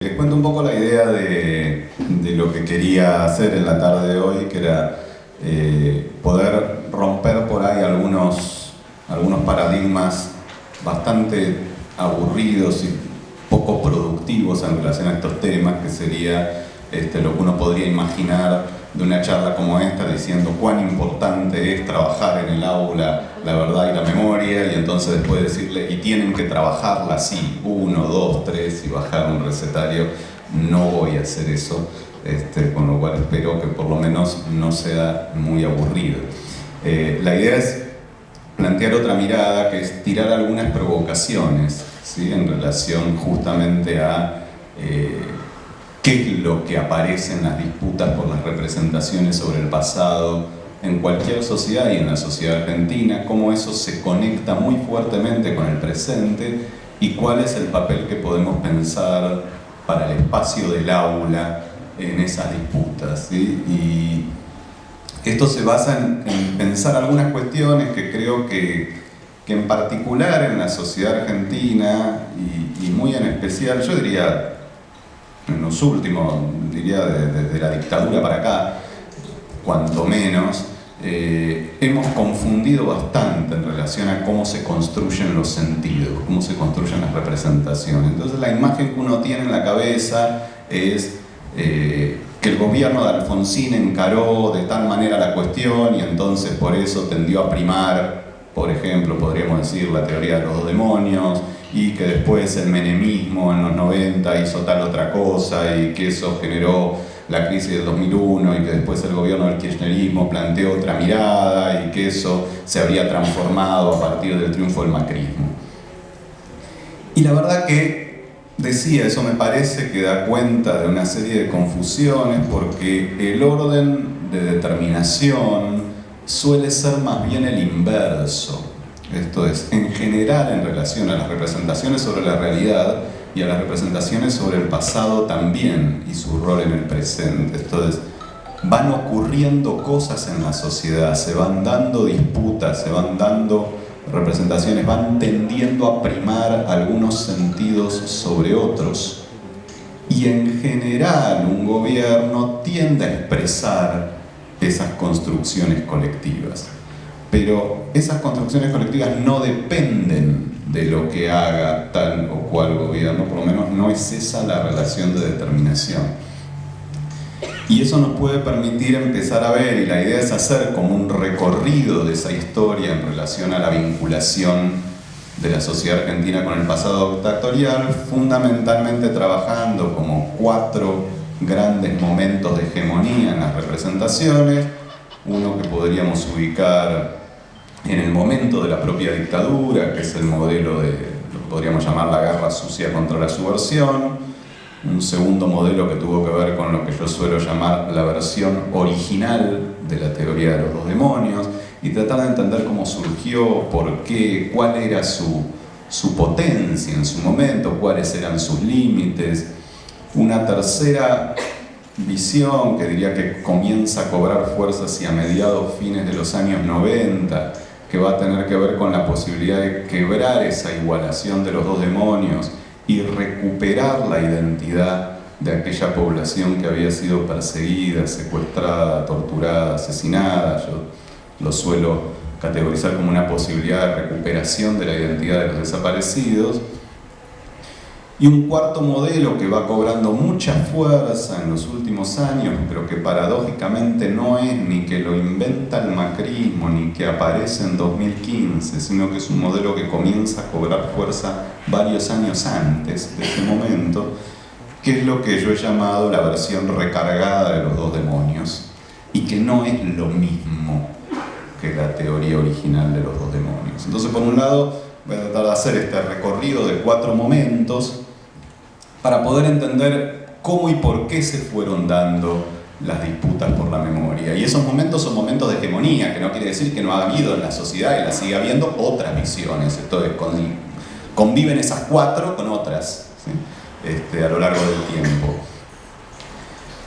Les cuento un poco la idea de lo que quería hacer en la tarde de hoy, que era poder romper por ahí algunos paradigmas bastante aburridos y poco productivos en relación a estos temas, que sería lo que uno podría imaginar de una charla como esta, diciendo cuán importante es trabajar en el aula la verdad y la memoria, y entonces después decirle, y tienen que trabajarla así, 1, 2, 3, y bajar un recetario. No voy a hacer eso, con lo cual espero que por lo menos no sea muy aburrido. La idea es plantear otra mirada, que es tirar algunas provocaciones, ¿sí?, en relación justamente a qué es lo que aparece en las disputas por las representaciones sobre el pasado en cualquier sociedad y en la sociedad argentina, cómo eso se conecta muy fuertemente con el presente y cuál es el papel que podemos pensar para el espacio del aula en esas disputas, ¿sí? Y esto se basa en pensar algunas cuestiones que creo que en particular en la sociedad argentina y muy en especial, yo diría en los últimos, diría desde la dictadura para acá, cuanto menos, hemos confundido bastante en relación a cómo se construyen los sentidos, cómo se construyen las representaciones. Entonces la imagen que uno tiene en la cabeza es que el gobierno de Alfonsín encaró de tal manera la cuestión y entonces por eso tendió a primar, por ejemplo, podríamos decir, la teoría de los dos demonios, y que después el menemismo en los 90 hizo tal otra cosa y que eso generó la crisis del 2001 y que después el gobierno del kirchnerismo planteó otra mirada y que eso se habría transformado a partir del triunfo del macrismo. Y la verdad que, decía, eso me parece que da cuenta de una serie de confusiones, porque el orden de determinación suele ser más bien el inverso. Esto es, en general, en relación a las representaciones sobre la realidad y a las representaciones sobre el pasado también y su rol en el presente. Entonces, van ocurriendo cosas en la sociedad, se van dando disputas, se van dando representaciones, van tendiendo a primar algunos sentidos sobre otros. Y en general, un gobierno tiende a expresar esas construcciones colectivas. Pero esas construcciones colectivas no dependen de lo que haga tal o cual gobierno, por lo menos no es esa la relación de determinación. Y eso nos puede permitir empezar a ver, y la idea es hacer como un recorrido de esa historia en relación a la vinculación de la sociedad argentina con el pasado dictatorial, fundamentalmente trabajando como 4 grandes momentos de hegemonía en las representaciones. Uno que podríamos ubicar en el momento de la propia dictadura, que es el modelo de lo que podríamos llamar la guerra sucia contra la subversión. Un segundo modelo que tuvo que ver con lo que yo suelo llamar la versión original de la teoría de los dos demonios, y tratar de entender cómo surgió, por qué, cuál era su potencia en su momento, cuáles eran sus límites. Una tercera visión que diría que comienza a cobrar fuerza hacia mediados, fines de los años 90, que va a tener que ver con la posibilidad de quebrar esa igualación de los dos demonios y recuperar la identidad de aquella población que había sido perseguida, secuestrada, torturada, asesinada. Yo lo suelo categorizar como una posibilidad de recuperación de la identidad de los desaparecidos. Y un cuarto modelo que va cobrando mucha fuerza en los últimos años, pero que paradójicamente no es ni que lo inventa el macrismo, ni que aparece en 2015, sino que es un modelo que comienza a cobrar fuerza varios años antes de ese momento, que es lo que yo he llamado la versión recargada de los dos demonios, y que no es lo mismo que la teoría original de los dos demonios. Entonces, por un lado, voy a tratar de hacer este recorrido de 4 momentos para poder entender cómo y por qué se fueron dando las disputas por la memoria. Y esos momentos son momentos de hegemonía, que no quiere decir que no ha habido en la sociedad y la sigue habiendo otras visiones. Esto es, conviven esas 4 con otras, ¿sí?, a lo largo del tiempo.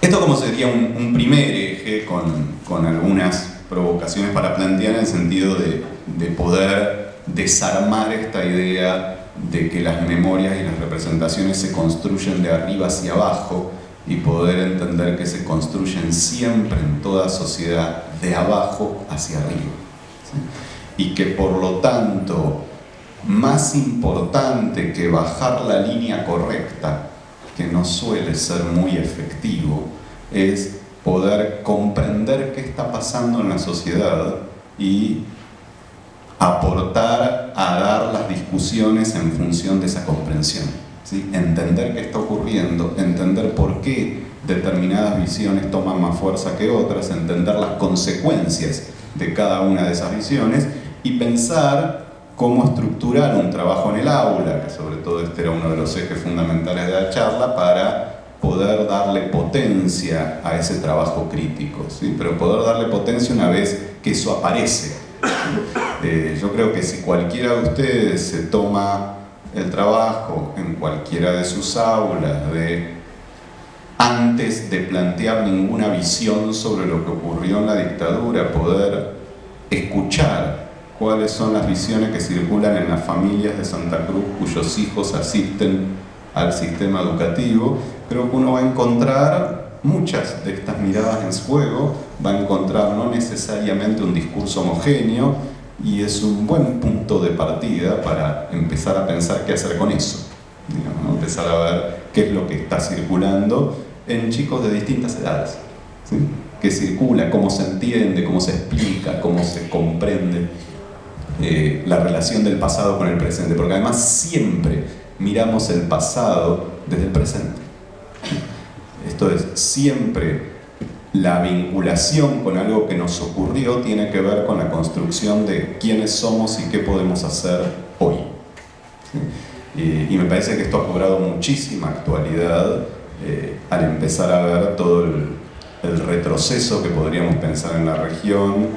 Esto como sería un primer eje con algunas provocaciones para plantear en el sentido de poder desarmar esta idea de que las memorias y las representaciones se construyen de arriba hacia abajo y poder entender que se construyen siempre en toda sociedad de abajo hacia arriba, ¿sí? Y que por lo tanto, más importante que bajar la línea correcta, que no suele ser muy efectivo, es poder comprender qué está pasando en la sociedad y aportar a dar las discusiones en función de esa comprensión, ¿sí? Entender qué está ocurriendo, entender por qué determinadas visiones toman más fuerza que otras, entender las consecuencias de cada una de esas visiones y pensar cómo estructurar un trabajo en el aula, que sobre todo este era uno de los ejes fundamentales de la charla, para poder darle potencia a ese trabajo crítico, ¿sí? Pero poder darle potencia una vez que eso aparece. Yo creo que si cualquiera de ustedes se toma el trabajo en cualquiera de sus aulas de, antes de plantear ninguna visión sobre lo que ocurrió en la dictadura, poder escuchar cuáles son las visiones que circulan en las familias de Santa Cruz cuyos hijos asisten al sistema educativo, creo que uno va a encontrar muchas de estas miradas en juego, va a encontrar no necesariamente un discurso homogéneo, y es un buen punto de partida para empezar a pensar qué hacer con eso, digamos, ¿no? Empezar a ver qué es lo que está circulando en chicos de distintas edades, ¿sí? Qué circula, cómo se entiende, cómo se explica, cómo se comprende la relación del pasado con el presente, porque además siempre miramos el pasado desde el presente. Esto es, siempre la vinculación con algo que nos ocurrió tiene que ver con la construcción de quiénes somos y qué podemos hacer hoy. ¿Sí? Y me parece que esto ha cobrado muchísima actualidad al empezar a ver todo el retroceso que podríamos pensar en la región,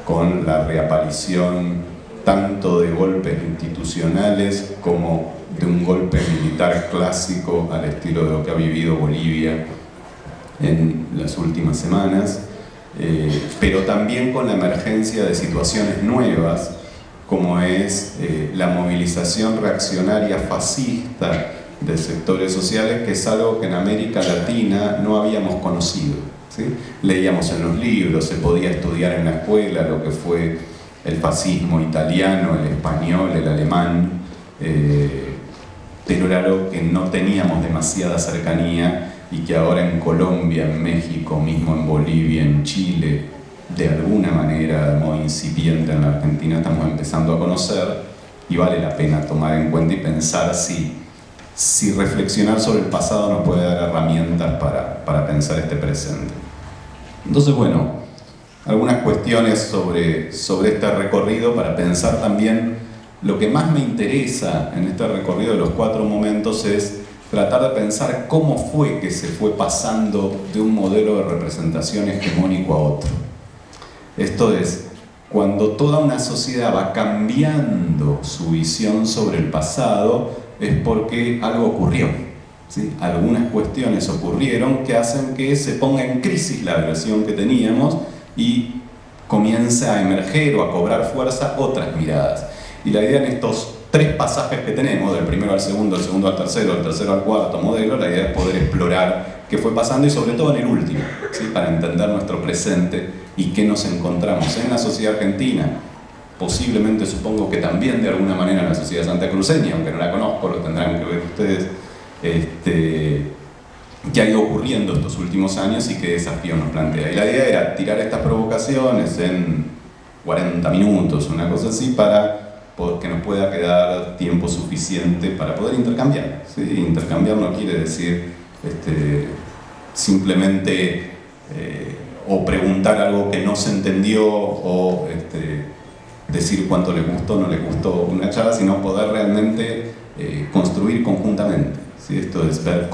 con la reaparición tanto de golpes institucionales como de un golpe militar clásico al estilo de lo que ha vivido Bolivia en las últimas semanas, pero también con la emergencia de situaciones nuevas, como es la movilización reaccionaria fascista de sectores sociales, que es algo que en América Latina no habíamos conocido, ¿sí? Leíamos en los libros, se podía estudiar en la escuela lo que fue el fascismo italiano, el español, el alemán, pero era algo que no teníamos demasiada cercanía y que ahora en Colombia, en México, mismo en Bolivia, en Chile, de alguna manera, de modo incipiente en la Argentina, estamos empezando a conocer, y vale la pena tomar en cuenta y pensar si reflexionar sobre el pasado nos puede dar herramientas para pensar este presente. Entonces, bueno, algunas cuestiones sobre este recorrido para pensar también. Lo que más me interesa en este recorrido de los 4 momentos es tratar de pensar cómo fue que se fue pasando de un modelo de representación hegemónico a otro. Esto es, cuando toda una sociedad va cambiando su visión sobre el pasado, es porque algo ocurrió, ¿sí? Algunas cuestiones ocurrieron que hacen que se ponga en crisis la versión que teníamos y comience a emerger o a cobrar fuerza otras miradas. Y la idea en estos 3 pasajes que tenemos, del primero al segundo, del segundo al tercero, del tercero al cuarto modelo, la idea es poder explorar qué fue pasando y sobre todo en el último, ¿sí? Para entender nuestro presente y qué nos encontramos en la sociedad argentina, posiblemente supongo que también de alguna manera en la sociedad santacruceña, aunque no la conozco, lo tendrán que ver ustedes, que ha ido ocurriendo estos últimos años y qué desafío nos plantea. Y la idea era tirar estas provocaciones en 40 minutos, una cosa así, para que nos pueda quedar tiempo suficiente para poder intercambiar, ¿sí? Intercambiar no quiere decir simplemente o preguntar algo que no se entendió o decir cuánto le gustó o no le gustó una charla, sino poder realmente construir conjuntamente, ¿sí? Esto es ver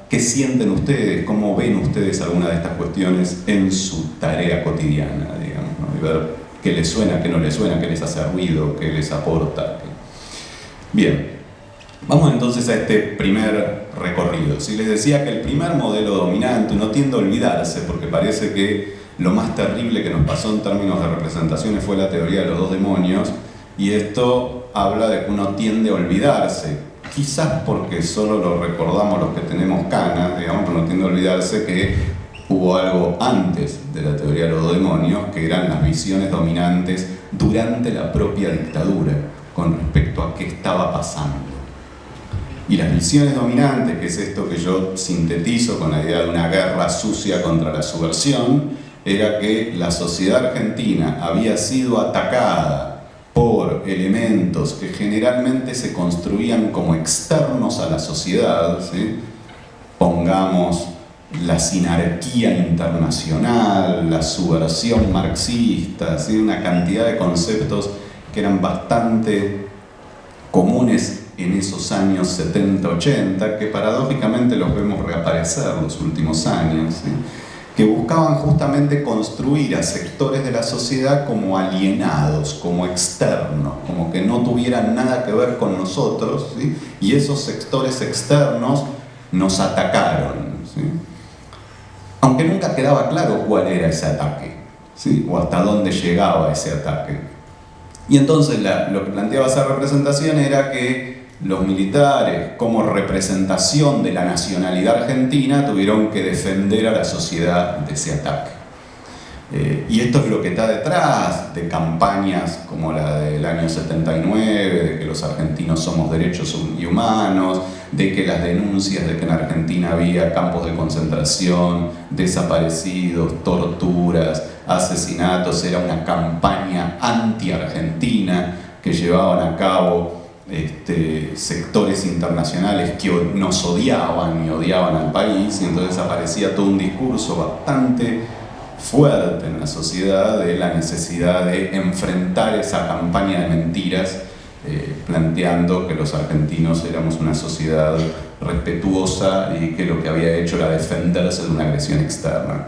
qué sienten ustedes, cómo ven ustedes alguna de estas cuestiones en su tarea cotidiana, digamos, ¿no? Y ver qué les suena, qué no les suena, qué les hace ruido, qué les aporta. Bien, vamos entonces a este primer recorrido. Si les decía que el primer modelo dominante, no tiende a olvidarse, porque parece que lo más terrible que nos pasó en términos de representaciones fue la teoría de los 2 demonios, y esto habla de que uno tiende a olvidarse, quizás porque solo lo recordamos los que tenemos canas, digamos, pero uno tiende a olvidarse que hubo algo antes de la teoría de los demonios, que eran las visiones dominantes durante la propia dictadura, con respecto a qué estaba pasando. Y las visiones dominantes, que es esto que yo sintetizo con la idea de una guerra sucia contra la subversión, era que la sociedad argentina había sido atacada por elementos que generalmente se construían como externos a la sociedad, ¿sí? Pongamos la sinarquía internacional, la subversión marxista, ¿sí? Una cantidad de conceptos que eran bastante comunes en esos años 70-80, que paradójicamente los vemos reaparecer los últimos años, ¿sí? Que buscaban justamente construir a sectores de la sociedad como alienados, como externos, como que no tuvieran nada que ver con nosotros, ¿sí? Y esos sectores externos nos atacaron, ¿sí? Aunque nunca quedaba claro cuál era ese ataque, ¿sí? O hasta dónde llegaba ese ataque. Y entonces lo que planteaba esa representación era que los militares, como representación de la nacionalidad argentina, tuvieron que defender a la sociedad de ese ataque. Y esto es lo que está detrás de campañas como la del año 79, de que los argentinos somos derechos y humanos, de que las denuncias de que en Argentina había campos de concentración, desaparecidos, torturas, asesinatos, era una campaña anti-argentina que llevaban a cabo sectores internacionales que nos odiaban y odiaban al país, y entonces aparecía todo un discurso bastante fuerte en la sociedad de la necesidad de enfrentar esa campaña de mentiras, planteando que los argentinos éramos una sociedad respetuosa y que lo que había hecho era defenderse de una agresión externa.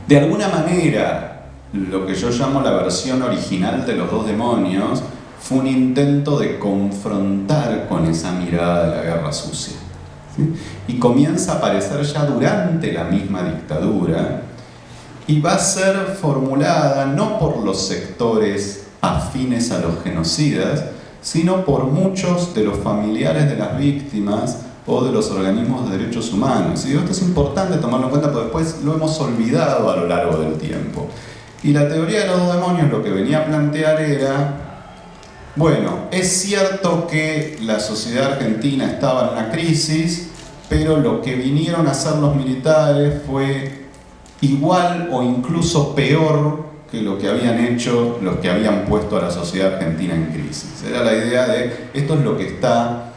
De alguna manera, lo que yo llamo la versión original de Los Dos Demonios fue un intento de confrontar con esa mirada de la guerra sucia, ¿sí? Y comienza a aparecer ya durante la misma dictadura y va a ser formulada no por los sectores afines a los genocidas, sino por muchos de los familiares de las víctimas o de los organismos de derechos humanos. Y esto es importante tomarlo en cuenta porque después lo hemos olvidado a lo largo del tiempo. Y la teoría de los dos demonios lo que venía a plantear era: bueno, es cierto que la sociedad argentina estaba en una crisis, pero lo que vinieron a hacer los militares fue igual o incluso peor que lo que habían hecho los que habían puesto a la sociedad argentina en crisis. Era la idea de, esto es lo que está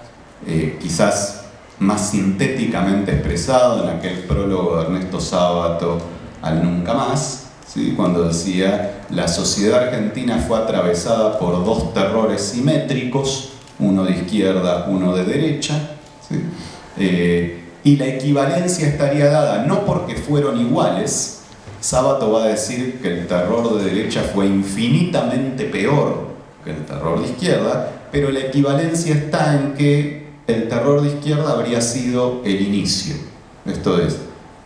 quizás más sintéticamente expresado en aquel prólogo de Ernesto Sábato al Nunca Más, ¿sí? Cuando decía: la sociedad argentina fue atravesada por dos terrores simétricos, uno de izquierda, uno de derecha, ¿sí? Y la equivalencia estaría dada no porque fueron iguales. Sábato va a decir que el terror de derecha fue infinitamente peor que el terror de izquierda, pero la equivalencia está en que el terror de izquierda habría sido el inicio. Esto es,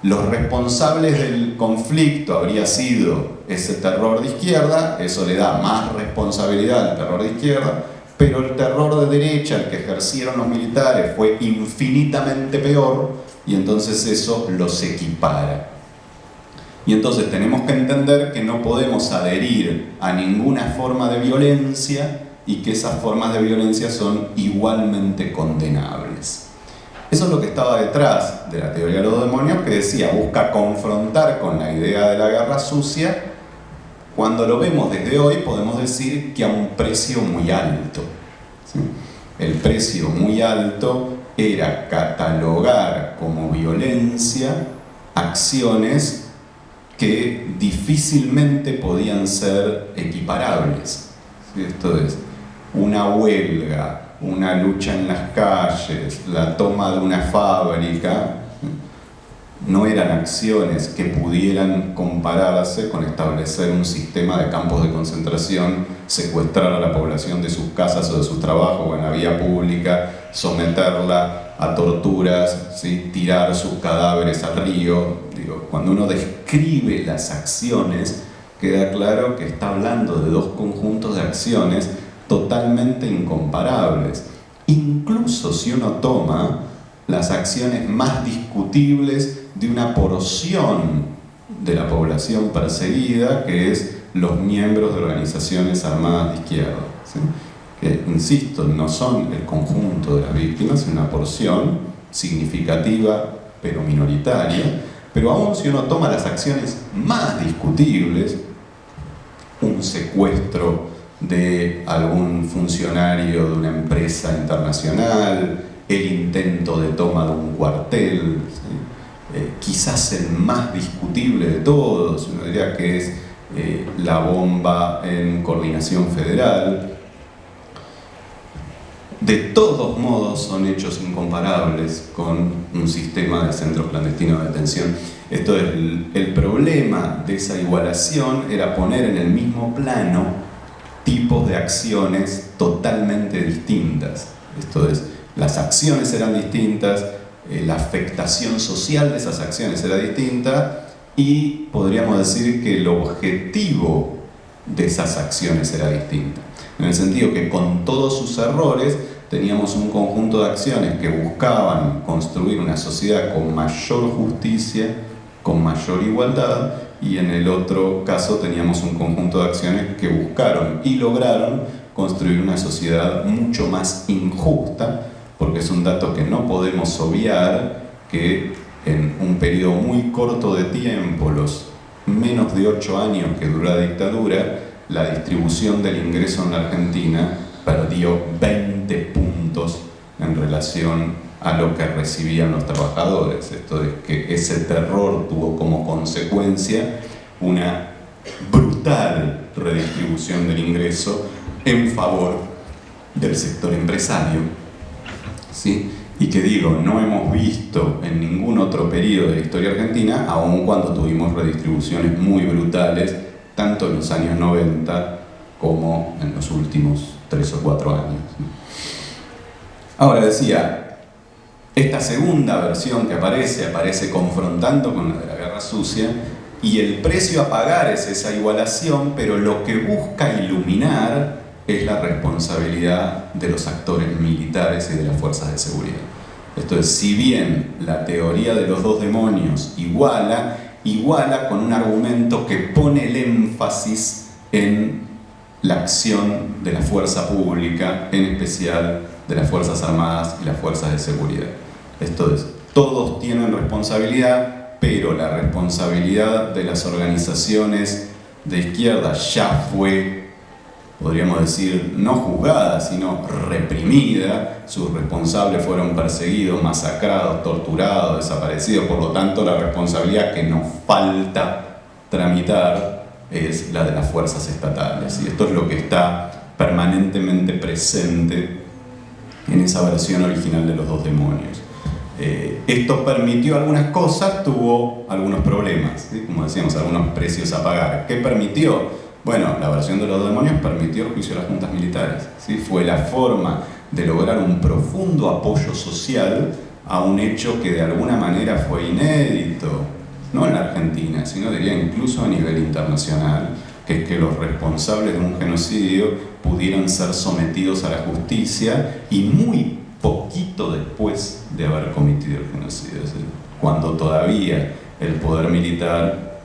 los responsables del conflicto habría sido ese terror de izquierda, eso le da más responsabilidad al terror de izquierda, pero el terror de derecha, el que ejercieron los militares, fue infinitamente peor, y entonces eso los equipara. Y entonces tenemos que entender que no podemos adherir a ninguna forma de violencia y que esas formas de violencia son igualmente condenables. Eso es lo que estaba detrás de la teoría de los demonios, que decía, busca confrontar con la idea de la guerra sucia. Cuando lo vemos desde hoy, podemos decir que a un precio muy alto, ¿sí? El precio muy alto era catalogar como violencia acciones que difícilmente podían ser equiparables, ¿sí? Esto es, una huelga, una lucha en las calles, la toma de una fábrica, no eran acciones que pudieran compararse con establecer un sistema de campos de concentración, secuestrar a la población de sus casas o de sus trabajos o en la vía pública, someterla a torturas, ¿sí? Tirar sus cadáveres al río. Digo, cuando uno describe las acciones, queda claro que está hablando de dos conjuntos de acciones totalmente incomparables. Incluso si uno toma las acciones más discutibles de una porción de la población perseguida, que es los miembros de organizaciones armadas de izquierda, ¿sí? Que, insisto, no son el conjunto de las víctimas, es una porción significativa pero minoritaria. Pero aún si uno toma las acciones más discutibles, un secuestro de algún funcionario de una empresa internacional, el intento de toma de un cuartel, ¿sí? Quizás el más discutible de todos, uno diría que es la bomba en Coordinación Federal. De todos modos son hechos incomparables con un sistema de centros clandestinos de detención. Esto es, el problema de esa igualación era poner en el mismo plano tipos de acciones totalmente distintas. Esto es, las acciones eran distintas, la afectación social de esas acciones era distinta y podríamos decir que el objetivo de esas acciones era distinto. En el sentido que con todos sus errores teníamos un conjunto de acciones que buscaban construir una sociedad con mayor justicia, con mayor igualdad, y en el otro caso teníamos un conjunto de acciones que buscaron y lograron construir una sociedad mucho más injusta, porque es un dato que no podemos obviar, que en un periodo muy corto de tiempo, los menos de 8 años que duró la dictadura, la distribución del ingreso en la Argentina perdió 20 puntos en relación a lo que recibían los trabajadores. Esto es que ese terror tuvo como consecuencia una brutal redistribución del ingreso en favor del sector empresario, ¿sí? Y que digo, no hemos visto en ningún otro periodo de la historia argentina, aun cuando tuvimos redistribuciones muy brutales, tanto en los años 90 como en los últimos 3 o 4 años. Ahora decía, esta segunda versión que aparece confrontando con la de la Guerra Sucia, y el precio a pagar es esa igualación, pero lo que busca iluminar es la responsabilidad de los actores militares y de las fuerzas de seguridad. Esto es, si bien la teoría de los dos demonios iguala con un argumento que pone el énfasis en la acción de la fuerza pública, en especial de las Fuerzas Armadas y las fuerzas de seguridad. Esto es, todos tienen responsabilidad, pero la responsabilidad de las organizaciones de izquierda ya fue, podríamos decir, no juzgada, sino reprimida. Sus responsables fueron perseguidos, masacrados, torturados, desaparecidos. Por lo tanto, la responsabilidad que nos falta tramitar es la de las fuerzas estatales. Y esto es lo que está permanentemente presente en esa versión original de los dos demonios. Esto permitió algunas cosas, tuvo algunos problemas, ¿sí? Como decíamos, algunos precios a pagar. ¿Qué permitió? Bueno, la versión de los demonios permitió el juicio de las juntas militares, ¿sí? Fue la forma de lograr un profundo apoyo social a un hecho que de alguna manera fue inédito, no en la Argentina, sino diría incluso a nivel internacional, que es que los responsables de un genocidio pudieran ser sometidos a la justicia y muy poquito después de haber cometido el genocidio, es decir, cuando todavía el poder militar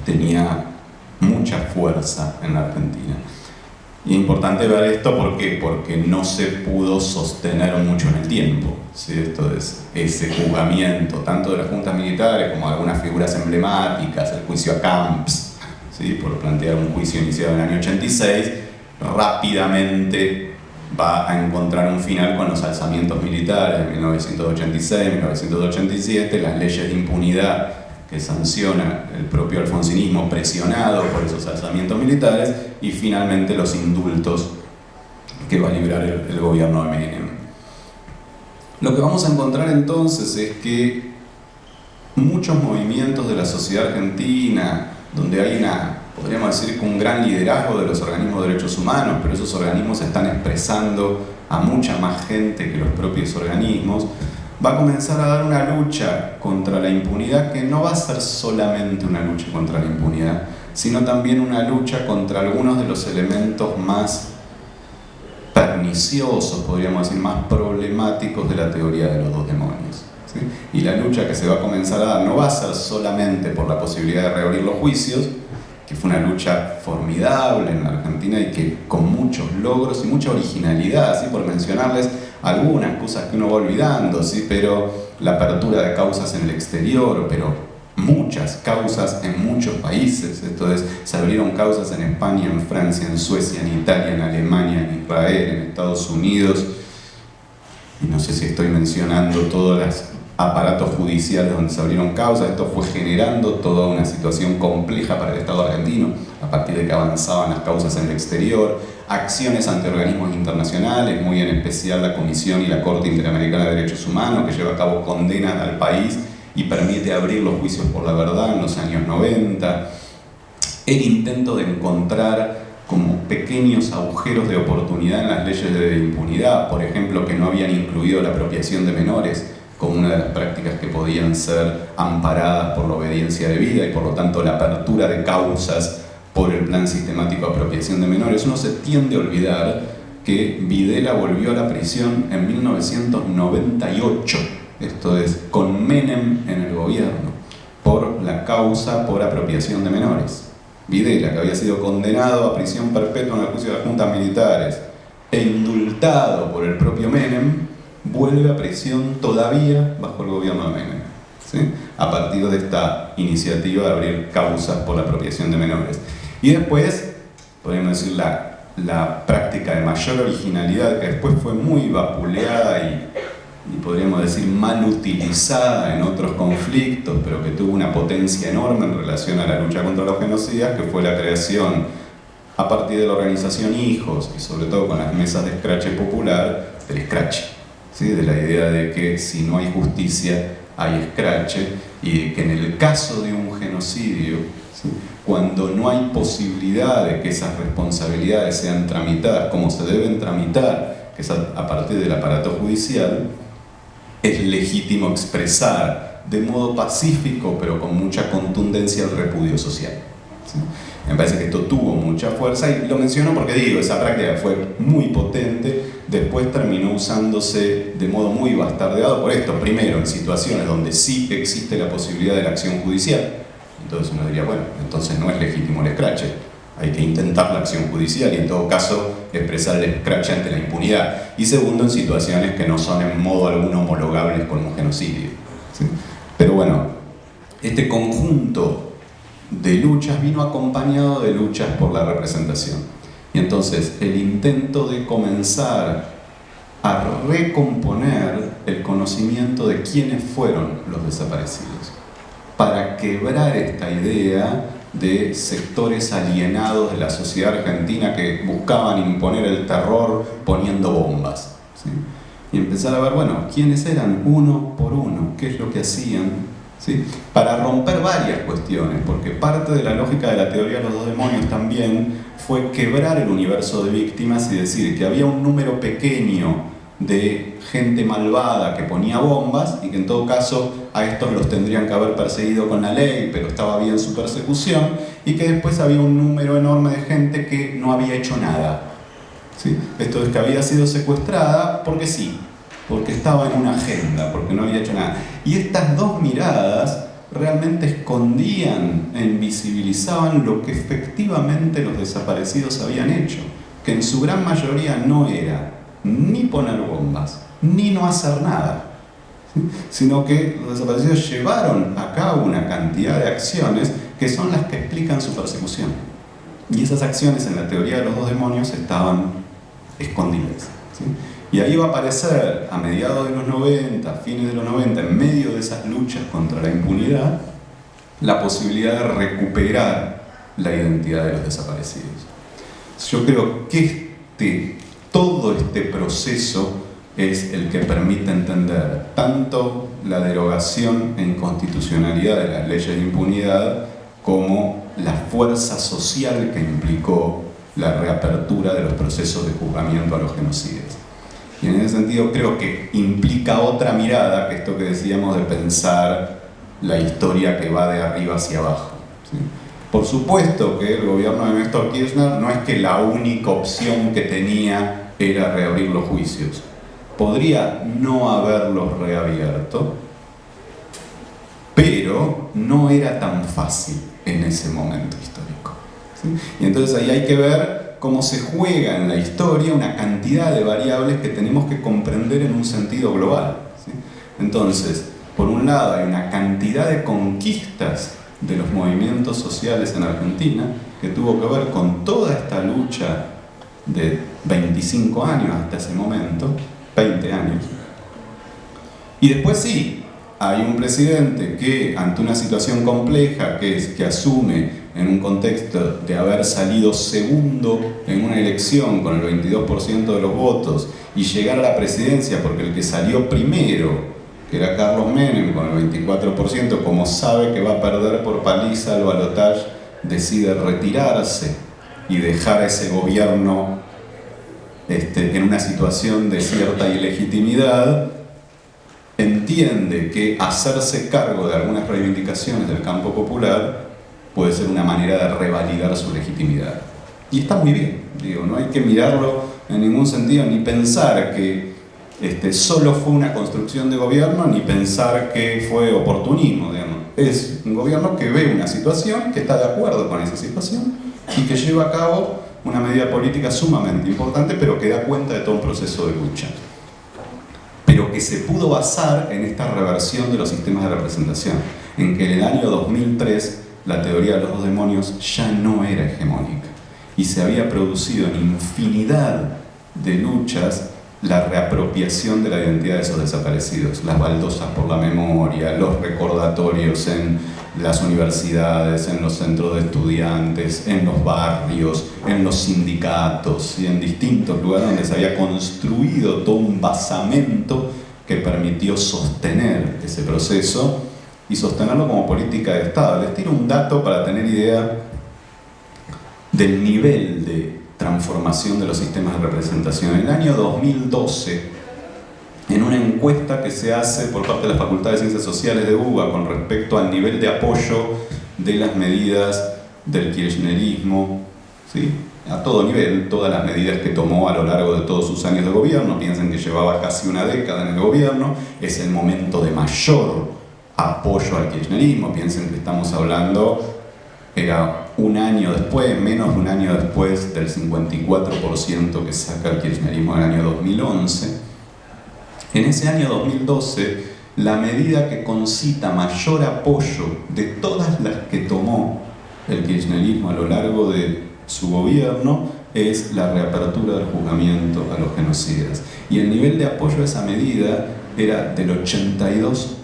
tenía mucha fuerza en la Argentina. Y es importante ver esto, ¿por qué? Porque no se pudo sostener mucho en el tiempo, ¿sí? Esto es, ese juzgamiento, tanto de las juntas militares como de algunas figuras emblemáticas, el juicio a Camps, ¿sí? Por plantear un juicio iniciado en el año 86, rápidamente va a encontrar un final con los alzamientos militares de 1986, 1987, las leyes de impunidad que sanciona el propio alfonsinismo presionado por esos alzamientos militares, y finalmente los indultos que va a librar el gobierno de Menem. Lo que vamos a encontrar entonces es que muchos movimientos de la sociedad argentina, donde hay podríamos decir que un gran liderazgo de los organismos de derechos humanos, pero esos organismos están expresando a mucha más gente que los propios organismos, va a comenzar a dar una lucha contra la impunidad que no va a ser solamente una lucha contra la impunidad, sino también una lucha contra algunos de los elementos más perniciosos, podríamos decir, más problemáticos de la teoría de los dos demonios, ¿sí? Y la lucha que se va a comenzar a dar no va a ser solamente por la posibilidad de reabrir los juicios, que fue una lucha formidable en la Argentina y que con muchos logros y mucha originalidad, ¿sí? Por mencionarles algunas cosas que uno va olvidando, ¿sí? Pero la apertura de causas en el exterior, pero muchas causas en muchos países. Entonces se abrieron causas en España, en Francia, en Suecia, en Italia, en Alemania, en Israel, en Estados Unidos, y no sé si estoy mencionando todos los aparatos judiciales donde se abrieron causas. Esto fue generando toda una situación compleja para el Estado argentino a partir de que avanzaban las causas en el exterior, acciones ante organismos internacionales, muy en especial la Comisión y la Corte Interamericana de Derechos Humanos, que lleva a cabo condenas al país y permite abrir los juicios por la verdad en los años 90, el intento de encontrar como pequeños agujeros de oportunidad en las leyes de impunidad, por ejemplo, que no habían incluido la apropiación de menores como una de las prácticas que podían ser amparadas por la obediencia debida y por lo tanto la apertura de causas por el plan sistemático de apropiación de menores. Uno se tiende a olvidar que Videla volvió a la prisión en 1998, esto es, con Menem en el gobierno, por la causa por apropiación de menores. Videla, que había sido condenado a prisión perpetua en el juicio de las juntas militares e indultado por el propio Menem, vuelve a prisión todavía bajo el gobierno de Menem, ¿sí? A partir de esta iniciativa de abrir causas por la apropiación de menores. Y después, podríamos decir, la práctica de mayor originalidad, que después fue muy vapuleada y podríamos decir mal utilizada en otros conflictos, pero que tuvo una potencia enorme en relación a la lucha contra los genocidas, que fue la creación, a partir de la organización Hijos, y sobre todo con las mesas de escrache popular, del escrache, ¿sí? De la idea de que si no hay justicia, hay escrache, y de que en el caso de un genocidio, ¿sí? Cuando no hay posibilidad de que esas responsabilidades sean tramitadas como se deben tramitar, que es a partir del aparato judicial, es legítimo expresar de modo pacífico, pero con mucha contundencia, el repudio social, ¿sí? Me parece que esto tuvo mucha fuerza, y lo menciono porque digo, esa práctica fue muy potente, después terminó usándose de modo muy bastardeado por esto, primero en situaciones donde sí existe la posibilidad de la acción judicial. Entonces uno diría, bueno, entonces no es legítimo el escrache, hay que intentar la acción judicial y en todo caso expresar el escrache ante la impunidad. Y segundo, en situaciones que no son en modo alguno homologables con un genocidio, ¿sí? Pero bueno, este conjunto de luchas vino acompañado de luchas por la representación. Y entonces el intento de comenzar a recomponer el conocimiento de quiénes fueron los desaparecidos, para quebrar esta idea de sectores alienados de la sociedad argentina que buscaban imponer el terror poniendo bombas, ¿sí? Y empezar a ver, bueno, quiénes eran uno por uno, qué es lo que hacían, ¿sí? Para romper varias cuestiones, porque parte de la lógica de la teoría de los dos demonios también fue quebrar el universo de víctimas y decir que había un número pequeño de gente malvada que ponía bombas y que en todo caso a estos los tendrían que haber perseguido con la ley, pero estaba bien su persecución, y que después había un número enorme de gente que no había hecho nada, ¿sí? Esto es, que había sido secuestrada porque sí, porque estaba en una agenda, porque no había hecho nada. Y estas dos miradas realmente escondían e invisibilizaban lo que efectivamente los desaparecidos habían hecho, que en su gran mayoría no era ni poner bombas, ni no hacer nada, ¿sí? Sino que los desaparecidos llevaron a cabo una cantidad de acciones que son las que explican su persecución. Y esas acciones en la teoría de los dos demonios estaban escondidas, ¿sí? Y ahí va a aparecer, a mediados de los 90, fines de los 90, en medio de esas luchas contra la impunidad, la posibilidad de recuperar la identidad de los desaparecidos. Yo creo que todo este proceso es el que permite entender tanto la derogación e inconstitucionalidad de las leyes de impunidad como la fuerza social que implicó la reapertura de los procesos de juzgamiento a los genocidas. Y en ese sentido creo que implica otra mirada que esto que decíamos de pensar la historia que va de arriba hacia abajo, ¿sí? Por supuesto que el gobierno de Néstor Kirchner no es que la única opción que tenía era reabrir los juicios. Podría no haberlos reabierto, pero no era tan fácil en ese momento histórico, ¿sí? Y entonces ahí hay que ver cómo se juega en la historia una cantidad de variables que tenemos que comprender en un sentido global, ¿sí? Entonces, por un lado hay una cantidad de conquistas de los movimientos sociales en Argentina que tuvo que ver con toda esta lucha de 25 años hasta ese momento, 20 años. Y después sí, hay un presidente que, ante una situación compleja, que asume en un contexto de haber salido segundo en una elección con el 22% de los votos y llegar a la presidencia porque el que salió primero, que era Carlos Menem con el 24%, como sabe que va a perder por paliza el balotaje, decide retirarse y dejar a ese gobierno en una situación de cierta ilegitimidad. Entiende que hacerse cargo de algunas reivindicaciones del campo popular puede ser una manera de revalidar su legitimidad. Y está muy bien, digo, no hay que mirarlo en ningún sentido, ni pensar que solo fue una construcción de gobierno, ni pensar que fue oportunismo, digamos. Es un gobierno que ve una situación, que está de acuerdo con esa situación y que lleva a cabo una medida política sumamente importante, pero que da cuenta de todo un proceso de lucha. Pero que se pudo basar en esta reversión de los sistemas de representación, en que en el año 2003 la teoría de los dos demonios ya no era hegemónica y se había producido en infinidad de luchas la reapropiación de la identidad de esos desaparecidos, las baldosas por la memoria, los recordatorios en las universidades, en los centros de estudiantes, en los barrios, en los sindicatos y en distintos lugares donde se había construido todo un basamento que permitió sostener ese proceso y sostenerlo como política de Estado. Les tiro un dato para tener idea del nivel de transformación de los sistemas de representación. En el año 2012, en una encuesta que se hace por parte de la Facultad de Ciencias Sociales de UBA con respecto al nivel de apoyo de las medidas del kirchnerismo, ¿sí?, a todo nivel, todas las medidas que tomó a lo largo de todos sus años de gobierno, piensen que llevaba casi una década en el gobierno, es el momento de mayor apoyo al kirchnerismo, piensen que estamos hablando, era un año después, menos de un año después del 54% que saca el kirchnerismo en el año 2011. En ese año 2012, la medida que concita mayor apoyo de todas las que tomó el kirchnerismo a lo largo de su gobierno es la reapertura del juzgamiento a los genocidas. Y el nivel de apoyo a esa medida era del 82%.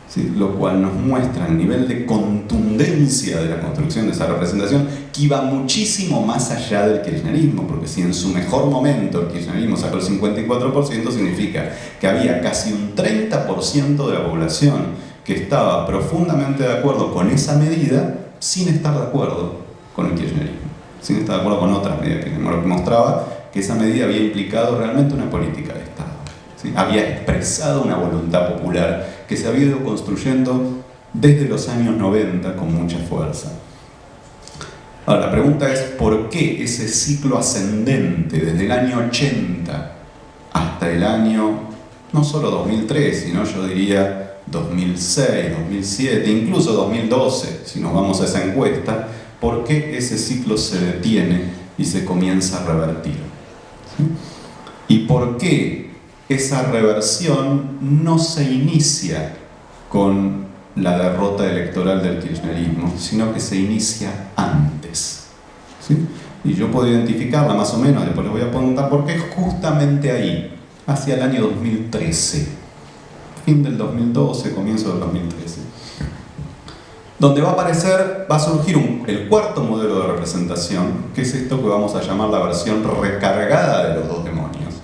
¿Sí? Lo cual nos muestra el nivel de contundencia de la construcción de esa representación que iba muchísimo más allá del kirchnerismo, porque si en su mejor momento el kirchnerismo sacó el 54%, significa que había casi un 30% de la población que estaba profundamente de acuerdo con esa medida sin estar de acuerdo con el kirchnerismo, sin estar de acuerdo con otras medidas, que mostraba que esa medida había implicado realmente una política de Estado. ¿Sí? Había expresado una voluntad popular que se había ido construyendo desde los años 90 con mucha fuerza. Ahora, la pregunta es, ¿por qué ese ciclo ascendente desde el año 80 hasta el año, no solo 2003, sino yo diría 2006, 2007, incluso 2012, si nos vamos a esa encuesta, por qué ese ciclo se detiene y se comienza a revertir? ¿Sí? ¿Y por qué esa reversión no se inicia con la derrota electoral del kirchnerismo, sino que se inicia antes? ¿Sí? Y yo puedo identificarla más o menos, después les voy a preguntar por qué, justamente ahí, hacia el año 2013, fin del 2012, comienzo del 2013, donde va a surgir el cuarto modelo de representación, que es esto que vamos a llamar la versión recargada de los dos demonios,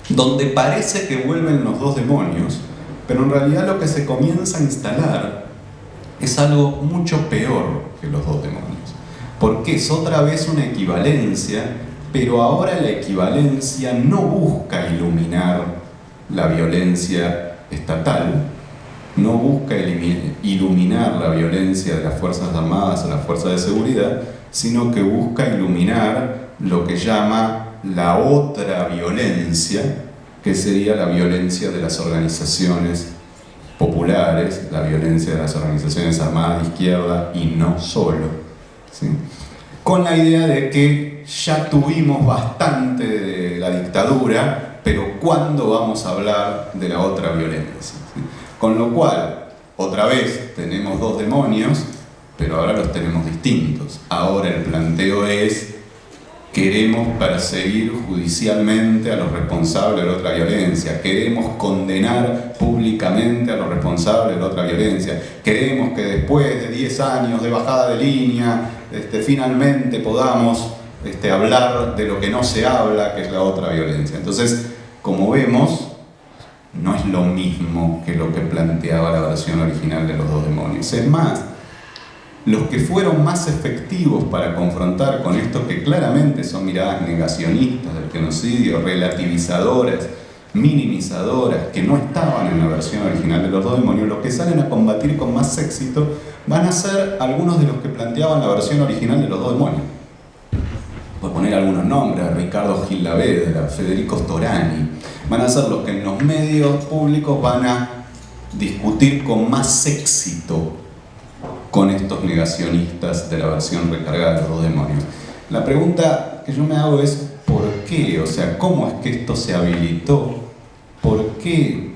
donde parece que vuelven los dos demonios, pero en realidad lo que se comienza a instalar es algo mucho peor que los dos demonios, porque es otra vez una equivalencia, pero ahora la equivalencia no busca iluminar la violencia estatal, no busca iluminar la violencia de las Fuerzas Armadas o las Fuerzas de Seguridad, sino que busca iluminar lo que llama la otra violencia, que sería la violencia de las organizaciones populares, la violencia de las organizaciones armadas de izquierda y no solo, ¿sí? Con la idea de que ya tuvimos bastante de la dictadura, pero ¿cuándo vamos a hablar de la otra violencia? ¿Sí? Con lo cual, otra vez, tenemos dos demonios, pero ahora los tenemos distintos. Ahora el planteo es: queremos perseguir judicialmente a los responsables de la otra violencia, queremos condenar públicamente a los responsables de la otra violencia, queremos que después de 10 años de bajada de línea, finalmente podamos hablar de lo que no se habla, que es la otra violencia. Entonces, como vemos, no es lo mismo que lo que planteaba la versión original de los dos demonios. Es más, los que fueron más efectivos para confrontar con esto, que claramente son miradas negacionistas del genocidio, relativizadoras, minimizadoras, que no estaban en la versión original de los dos demonios, los que salen a combatir con más éxito van a ser algunos de los que planteaban la versión original de los dos demonios. Por poner algunos nombres: Ricardo Gil Lavedra, Federico Storani. Van a ser los que en los medios públicos van a discutir con más éxito con estos negacionistas de la versión recargada de los dos demonios. La pregunta que yo me hago es: ¿por qué? O sea, ¿cómo es que esto se habilitó? ¿Por qué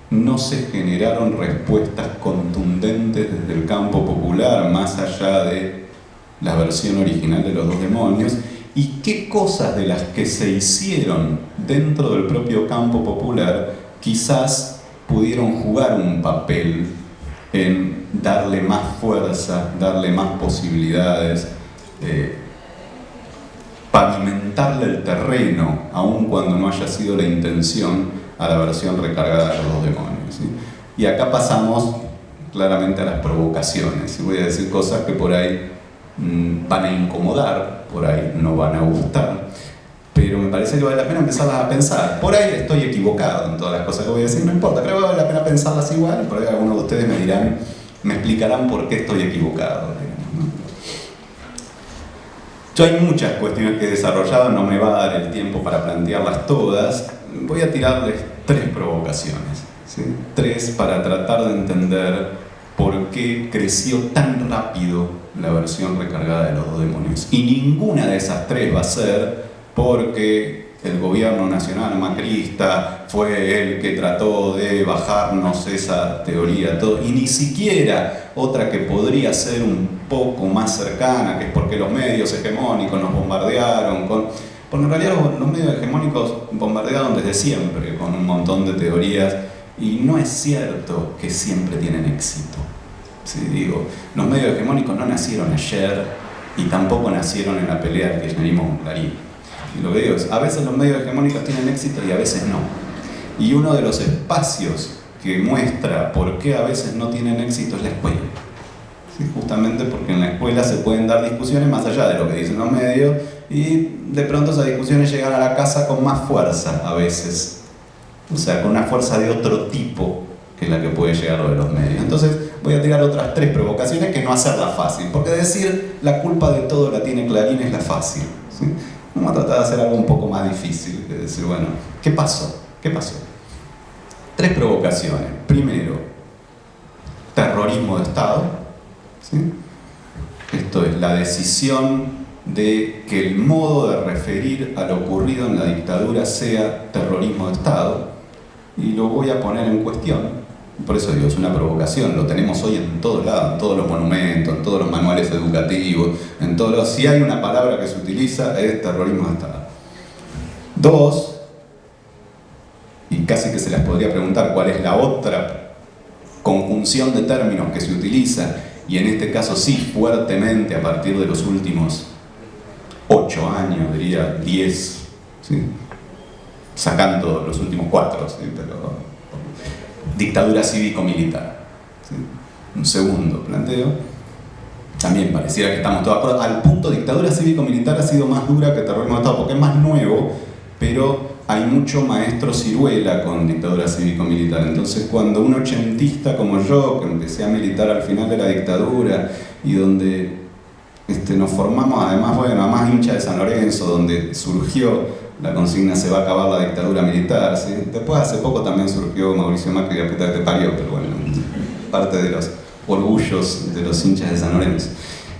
no se generaron respuestas contundentes desde el campo popular, más allá de la versión original de los dos demonios? ¿Y qué cosas de las que se hicieron dentro del propio campo popular quizás pudieron jugar un papel en darle más fuerza, darle más posibilidades, pavimentarle el terreno, aun cuando no haya sido la intención, a la versión recargada de los dos demonios, ¿sí? Y acá pasamos claramente a las provocaciones, y voy a decir cosas que por ahí van a incomodar, por ahí no van a gustar, pero me parece que vale la pena empezarlas a pensar. Por ahí estoy equivocado en todas las cosas que voy a decir, no importa, pero vale la pena pensarlas igual, y por ahí algunos de ustedes me explicarán por qué estoy equivocado, digamos, ¿no? Yo hay muchas cuestiones que he desarrollado, no me va a dar el tiempo para plantearlas todas. Voy a tirarles 3 provocaciones, ¿sí? 3 para tratar de entender por qué creció tan rápido la versión recargada de los dos demonios. Y ninguna de esas 3 va a ser porque el gobierno nacional macrista fue el que trató de bajarnos esa teoría, todo, y ni siquiera otra que podría ser un poco más cercana, que es porque los medios hegemónicos nos bombardearon porque en realidad los medios hegemónicos bombardearon desde siempre con un montón de teorías, y no es cierto que siempre tienen éxito. Sí, digo, los medios hegemónicos no nacieron ayer y tampoco nacieron en la pelea del kirchnerismo con Clarín. Y lo que digo es, a veces los medios hegemónicos tienen éxito y a veces no. Y uno de los espacios que muestra por qué a veces no tienen éxito es la escuela. ¿Sí? Justamente porque en la escuela se pueden dar discusiones más allá de lo que dicen los medios, y de pronto esas discusiones llegan a la casa con más fuerza a veces. O sea, con una fuerza de otro tipo que la que puede llegar lo de los medios. Entonces voy a tirar otras 3 provocaciones, que no hacerla fácil, porque decir la culpa de todo la tiene Clarín es la fácil, ¿sí? Vamos a tratar de hacer algo un poco más difícil, de decir, bueno, ¿qué pasó? ¿Qué pasó? 3 provocaciones. Primero, terrorismo de Estado, ¿sí? Esto es la decisión de que el modo de referir a lo ocurrido en la dictadura sea terrorismo de Estado, y lo voy a poner en cuestión. Por eso digo, es una provocación, lo tenemos hoy en todos lados, en todos los monumentos, en todos los manuales educativos, en todos los... Si hay una palabra que se utiliza, es terrorismo de Estado. 2, y casi que se les podría preguntar cuál es la otra conjunción de términos que se utiliza, y en este caso sí, fuertemente a partir de los últimos 8 años, diría 10, ¿sí? Sacando los últimos 4, ¿sí? Pero dictadura cívico-militar, ¿sí? Un segundo planteo, también pareciera que estamos todos de acuerdo, al punto dictadura cívico-militar ha sido más dura que terrorismo de Estado, porque es más nuevo, pero hay mucho maestro ciruela con dictadura cívico-militar. Entonces cuando un ochentista como yo, que empecé a militar al final de la dictadura, y donde nos formamos, además, bueno, a más hincha de San Lorenzo, donde surgió la consigna "se va a acabar la dictadura militar", ¿sí? Después, hace poco también surgió Mauricio Macri, la puta que te parió, pero bueno, parte de los orgullos de los hinchas de San Lorenzo.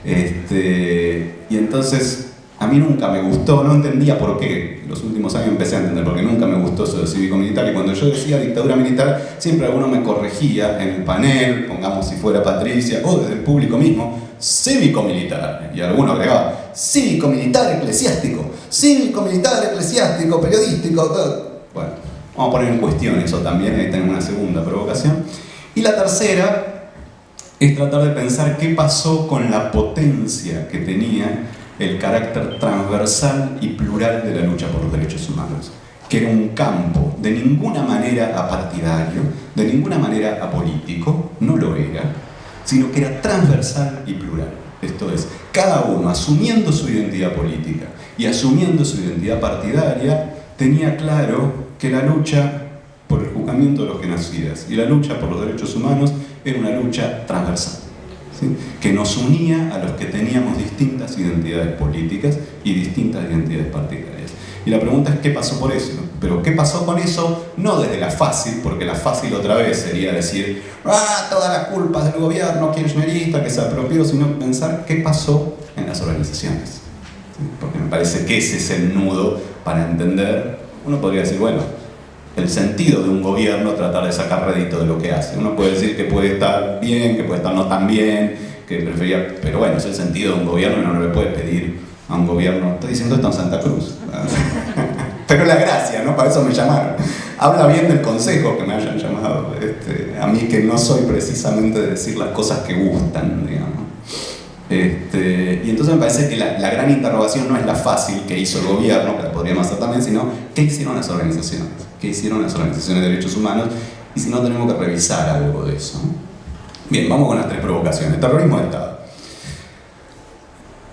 Y entonces, a mí nunca me gustó, no entendía por qué. Los últimos años empecé a entender, porque nunca me gustó eso de cívico-militar, y cuando yo decía dictadura militar, siempre alguno me corregía en el panel, pongamos si fuera Patricia, o desde el público mismo, cívico-militar. Y alguno agregaba, cívico-militar eclesiástico, cívico-militar eclesiástico, periodístico. Bueno, vamos a poner en cuestión eso también, ahí tenemos una segunda provocación. Y la tercera es tratar de pensar qué pasó con la potencia que tenía el carácter transversal y plural de la lucha por los derechos humanos, que era un campo de ninguna manera apartidario, de ninguna manera apolítico, no lo era, sino que era transversal y plural. Esto es, cada uno asumiendo su identidad política y asumiendo su identidad partidaria, tenía claro que la lucha por el juzgamiento de los genocidas y la lucha por los derechos humanos era una lucha transversal, ¿sí? Que nos unía a los que teníamos distintas identidades políticas y distintas identidades partidarias. Y la pregunta es ¿qué pasó por eso? Pero ¿qué pasó con eso? No desde la fácil, porque la fácil otra vez sería decir todas las culpas del gobierno kirchnerista que se apropió, sino pensar qué pasó en las organizaciones, ¿sí? Porque me parece que ese es el nudo para entender. Uno podría decir, bueno, el sentido de un gobierno tratar de sacar rédito de lo que hace. Uno puede decir que puede estar bien, que puede estar no tan bien, que prefería, pero bueno, es el sentido de un gobierno y no le puede pedir a un gobierno. Estoy diciendo esto en Santa Cruz. Pero la gracia, ¿no? Para eso me llamaron. Habla bien del consejo que me hayan llamado. A mí que no soy precisamente de decir las cosas que gustan, digamos. Y entonces me parece que la gran interrogación no es la fácil que hizo el gobierno, que la podríamos hacer también, sino ¿qué hicieron las organizaciones? ¿Qué hicieron las organizaciones de derechos humanos? Y si no, tenemos que revisar algo de eso, ¿no? Bien, vamos con las tres provocaciones. Terrorismo de Estado.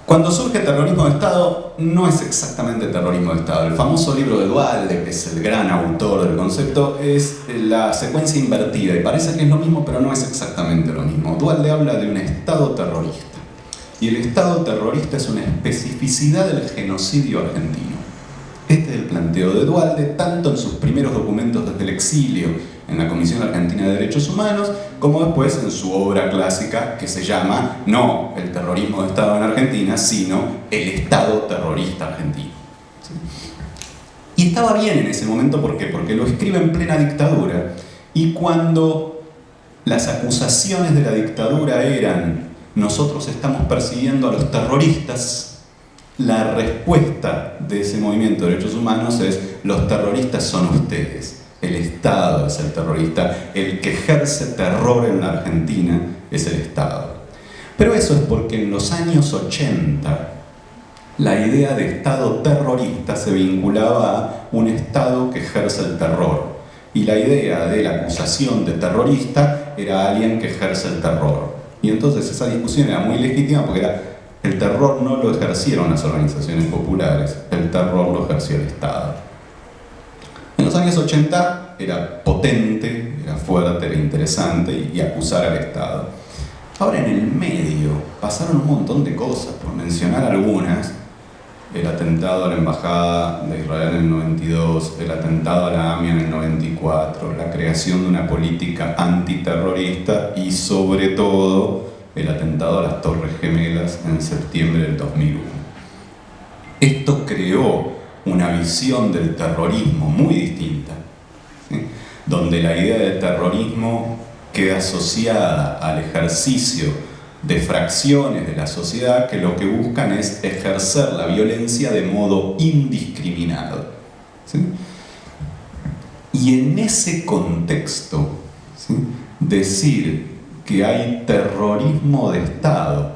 Cuando surge terrorismo de Estado, no es exactamente terrorismo de Estado. El famoso libro de Duhalde, que es el gran autor del concepto, es la secuencia invertida. Y parece que es lo mismo, pero no es exactamente lo mismo. Duhalde habla de un Estado terrorista. Y el Estado terrorista es una especificidad del genocidio argentino. Este es el planteo de Duhalde, tanto en sus primeros documentos desde el exilio en la Comisión Argentina de Derechos Humanos, como después en su obra clásica que se llama, no el terrorismo de Estado en Argentina, sino el Estado terrorista argentino. ¿Sí? Y estaba bien en ese momento, ¿por qué? Porque lo escribe en plena dictadura, y cuando las acusaciones de la dictadura eran nosotros estamos persiguiendo a los terroristas, la respuesta de ese movimiento de derechos humanos es los terroristas son ustedes, el Estado es el terrorista, el que ejerce terror en la Argentina es el Estado. Pero eso es porque en los años 80 la idea de Estado terrorista se vinculaba a un Estado que ejerce el terror, y la idea de la acusación de terrorista era alguien que ejerce el terror. Y entonces esa discusión era muy legítima porque el terror no lo ejercieron las organizaciones populares, el terror lo ejerció el Estado. En los años 80 era potente, era fuerte, era interesante y acusar al Estado. Ahora en el medio pasaron un montón de cosas, por mencionar algunas: el atentado a la Embajada de Israel en el 92, el atentado a la AMIA en el 94, la creación de una política antiterrorista y, sobre todo, el atentado a las Torres Gemelas en septiembre del 2001. Esto creó una visión del terrorismo muy distinta, ¿sí? Donde la idea del terrorismo queda asociada al ejercicio de fracciones de la sociedad que lo que buscan es ejercer la violencia de modo indiscriminado, ¿sí? Y en ese contexto, ¿sí?, decir que hay terrorismo de Estado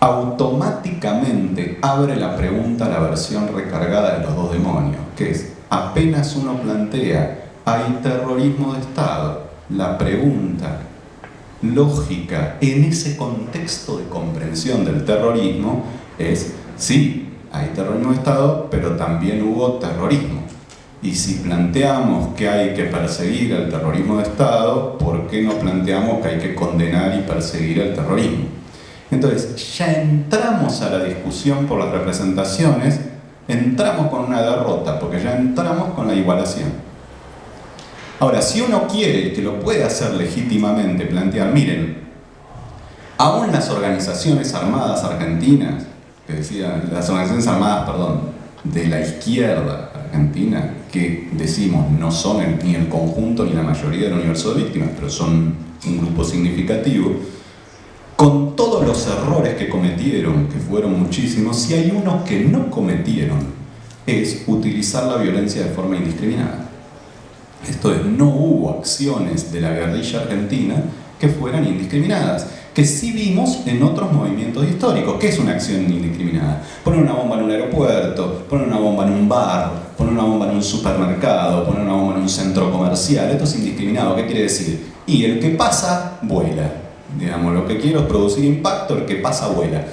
automáticamente abre la pregunta a la versión recargada de los dos demonios, que es, apenas uno plantea hay terrorismo de Estado, la pregunta lógica en ese contexto de comprensión del terrorismo es, sí, hay terrorismo de Estado, pero también hubo terrorismo. Y si planteamos que hay que perseguir al terrorismo de Estado, ¿por qué no planteamos que hay que condenar y perseguir al terrorismo? Entonces, ya entramos a la discusión por las representaciones, entramos con una derrota, porque ya entramos con la igualación. Ahora, si uno quiere, y que lo puede hacer legítimamente, plantear, miren, aún las organizaciones armadas argentinas, que decían, las organizaciones armadas, de la izquierda argentina, que decimos no son ni el conjunto ni la mayoría del universo de víctimas, pero son un grupo significativo, con todos los errores que cometieron, que fueron muchísimos, si hay uno que no cometieron, es utilizar la violencia de forma indiscriminada. Esto es, no hubo acciones de la guerrilla argentina que fueran indiscriminadas, que sí vimos en otros movimientos históricos. ¿Qué es una acción indiscriminada? Poner una bomba en un aeropuerto, poner una bomba en un bar, poner una bomba en un supermercado, poner una bomba en un centro comercial. Esto es indiscriminado. ¿Qué quiere decir? Y el que pasa, vuela. Digamos, lo que quiero es producir impacto, el que pasa, vuela.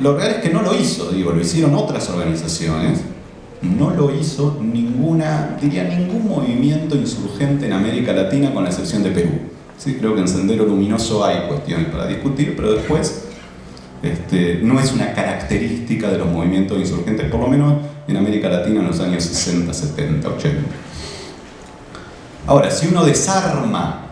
Lo real es que no lo hizo, lo hicieron otras organizaciones. No lo hizo ningún movimiento insurgente en América Latina, con la excepción de Perú. Sí, creo que en Sendero Luminoso hay cuestiones para discutir, pero después no es una característica de los movimientos insurgentes, por lo menos en América Latina en los años 60, 70, 80. Ahora, si uno desarma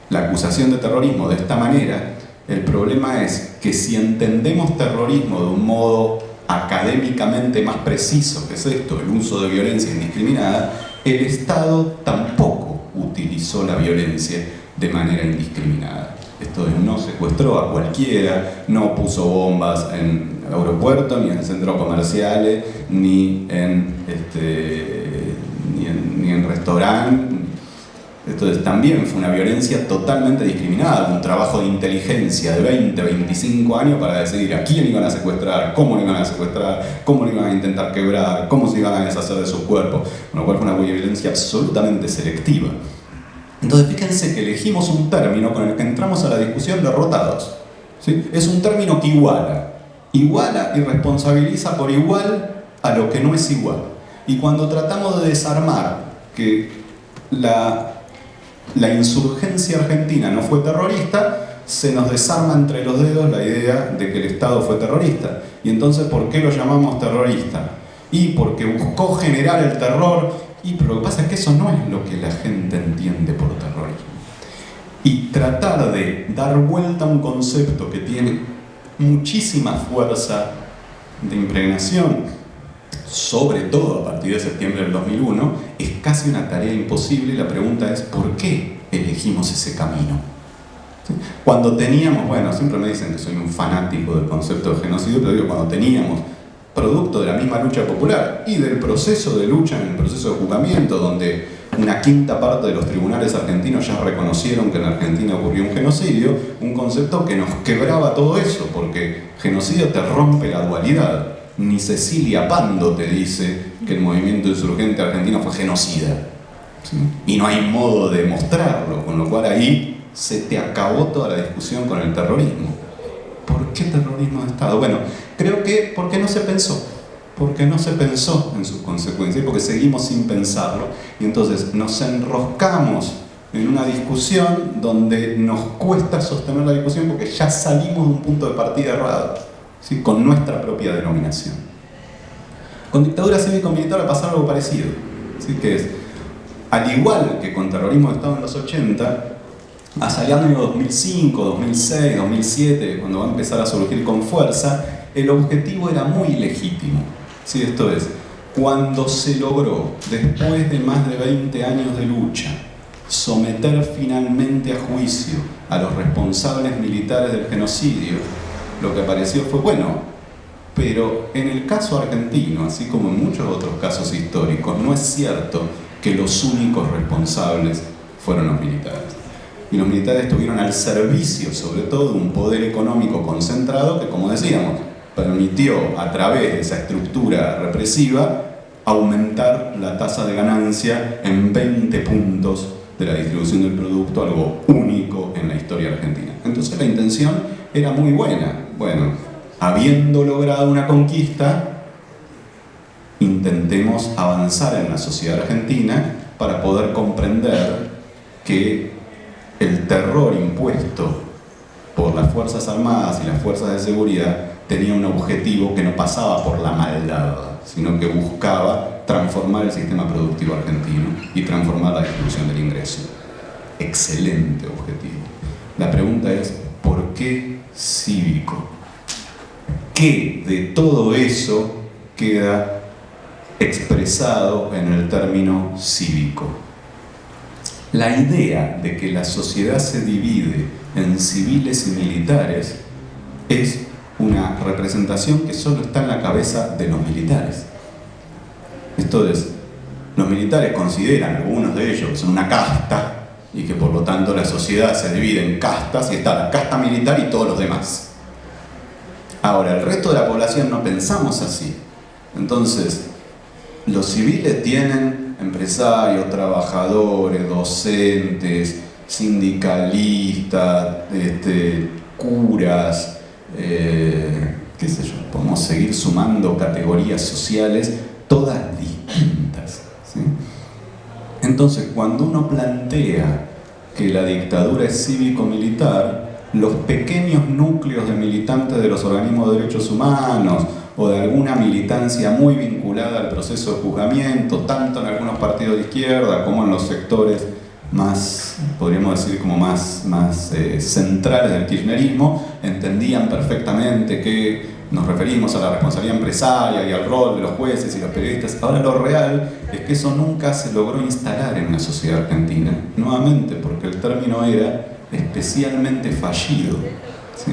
la acusación de terrorismo de esta manera, el problema es que si entendemos terrorismo de un modo académicamente más preciso, que es esto, el uso de violencia indiscriminada, el Estado tampoco utilizó la violencia de manera indiscriminada. Esto es, no secuestró a cualquiera, no puso bombas en aeropuertos, ni en centros comerciales, ni en restaurantes. Entonces también fue una violencia totalmente discriminada, un trabajo de inteligencia de 20, 25 años para decidir a quién iban a secuestrar, cómo lo iban a secuestrar, cómo lo iban a intentar quebrar, cómo se iban a deshacer de sus cuerpos, con lo cual fue una violencia absolutamente selectiva. Entonces fíjense que elegimos un término con el que entramos a la discusión derrotados. ¿Sí? Es un término que iguala y responsabiliza por igual a lo que no es igual. Y cuando tratamos de desarmar que la insurgencia argentina no fue terrorista, se nos desarma entre los dedos la idea de que el Estado fue terrorista. Y entonces, ¿por qué lo llamamos terrorista? Y porque buscó generar el terror. Pero lo que pasa es que eso no es lo que la gente entiende por terrorismo. Y tratar de dar vuelta a un concepto que tiene muchísima fuerza de impregnación, sobre todo a partir de septiembre del 2001, es casi una tarea imposible. Y la pregunta es, ¿por qué elegimos ese camino? ¿Sí? Cuando teníamos, siempre me dicen que soy un fanático del concepto de genocidio, pero cuando teníamos, producto de la misma lucha popular y del proceso de lucha en el proceso de juzgamiento, donde una quinta parte de los tribunales argentinos ya reconocieron que en Argentina ocurrió un genocidio, un concepto que nos quebraba todo eso, porque genocidio te rompe la dualidad. Ni Cecilia Pando te dice que el movimiento insurgente argentino fue genocida, ¿sí? Y no hay modo de mostrarlo, con lo cual ahí se te acabó toda la discusión con el terrorismo. ¿Por qué terrorismo de Estado? Creo que porque no se pensó en sus consecuencias, porque seguimos sin pensarlo, y entonces nos enroscamos en una discusión donde nos cuesta sostener la discusión porque ya salimos de un punto de partida errado, ¿sí? Con nuestra propia denominación. Con dictadura cívico-militar va a pasar algo parecido, ¿sí? Que es, al igual que con terrorismo de Estado en los 80, hacia el año 2005, 2006, 2007, cuando va a empezar a surgir con fuerza, el objetivo era muy legítimo. ¿Sí? Esto es, cuando se logró, después de más de 20 años de lucha, someter finalmente a juicio a los responsables militares del genocidio, lo que apareció fue, pero en el caso argentino, así como en muchos otros casos históricos, no es cierto que los únicos responsables fueron los militares. Y los militares estuvieron al servicio, sobre todo, de un poder económico concentrado que, como decíamos, permitió, a través de esa estructura represiva, aumentar la tasa de ganancia en 20 puntos de la distribución del producto, algo único en la historia argentina. Entonces la intención era muy buena. Habiendo logrado una conquista, intentemos avanzar en la sociedad argentina para poder comprender que el terror impuesto por por las Fuerzas Armadas y las Fuerzas de Seguridad tenía un objetivo que no pasaba por la maldad, sino que buscaba transformar el sistema productivo argentino y transformar la distribución del ingreso. Excelente objetivo. La pregunta es, ¿por qué cívico? ¿Qué de todo eso queda expresado en el término cívico? La idea de que la sociedad se divide en civiles y militares es una representación que solo está en la cabeza de los militares. Esto es, los militares consideran, algunos de ellos, que son una casta y que por lo tanto la sociedad se divide en castas y está la casta militar y todos los demás. Ahora, el resto de la población no pensamos así. Entonces, los civiles tienen empresarios, trabajadores, docentes, sindicalistas, curas, qué sé yo, podemos seguir sumando categorías sociales, todas distintas, ¿sí? Entonces, cuando uno plantea que la dictadura es cívico-militar, los pequeños núcleos de militantes de los organismos de derechos humanos o de alguna militancia muy vinculada al proceso de juzgamiento, tanto en algunos partidos de izquierda como en los sectores más, podríamos decir, como más centrales del kirchnerismo, entendían perfectamente que nos referimos a la responsabilidad empresaria y al rol de los jueces y los periodistas. Ahora, lo real es que eso nunca se logró instalar en la sociedad argentina, nuevamente porque el término era especialmente fallido, ¿sí?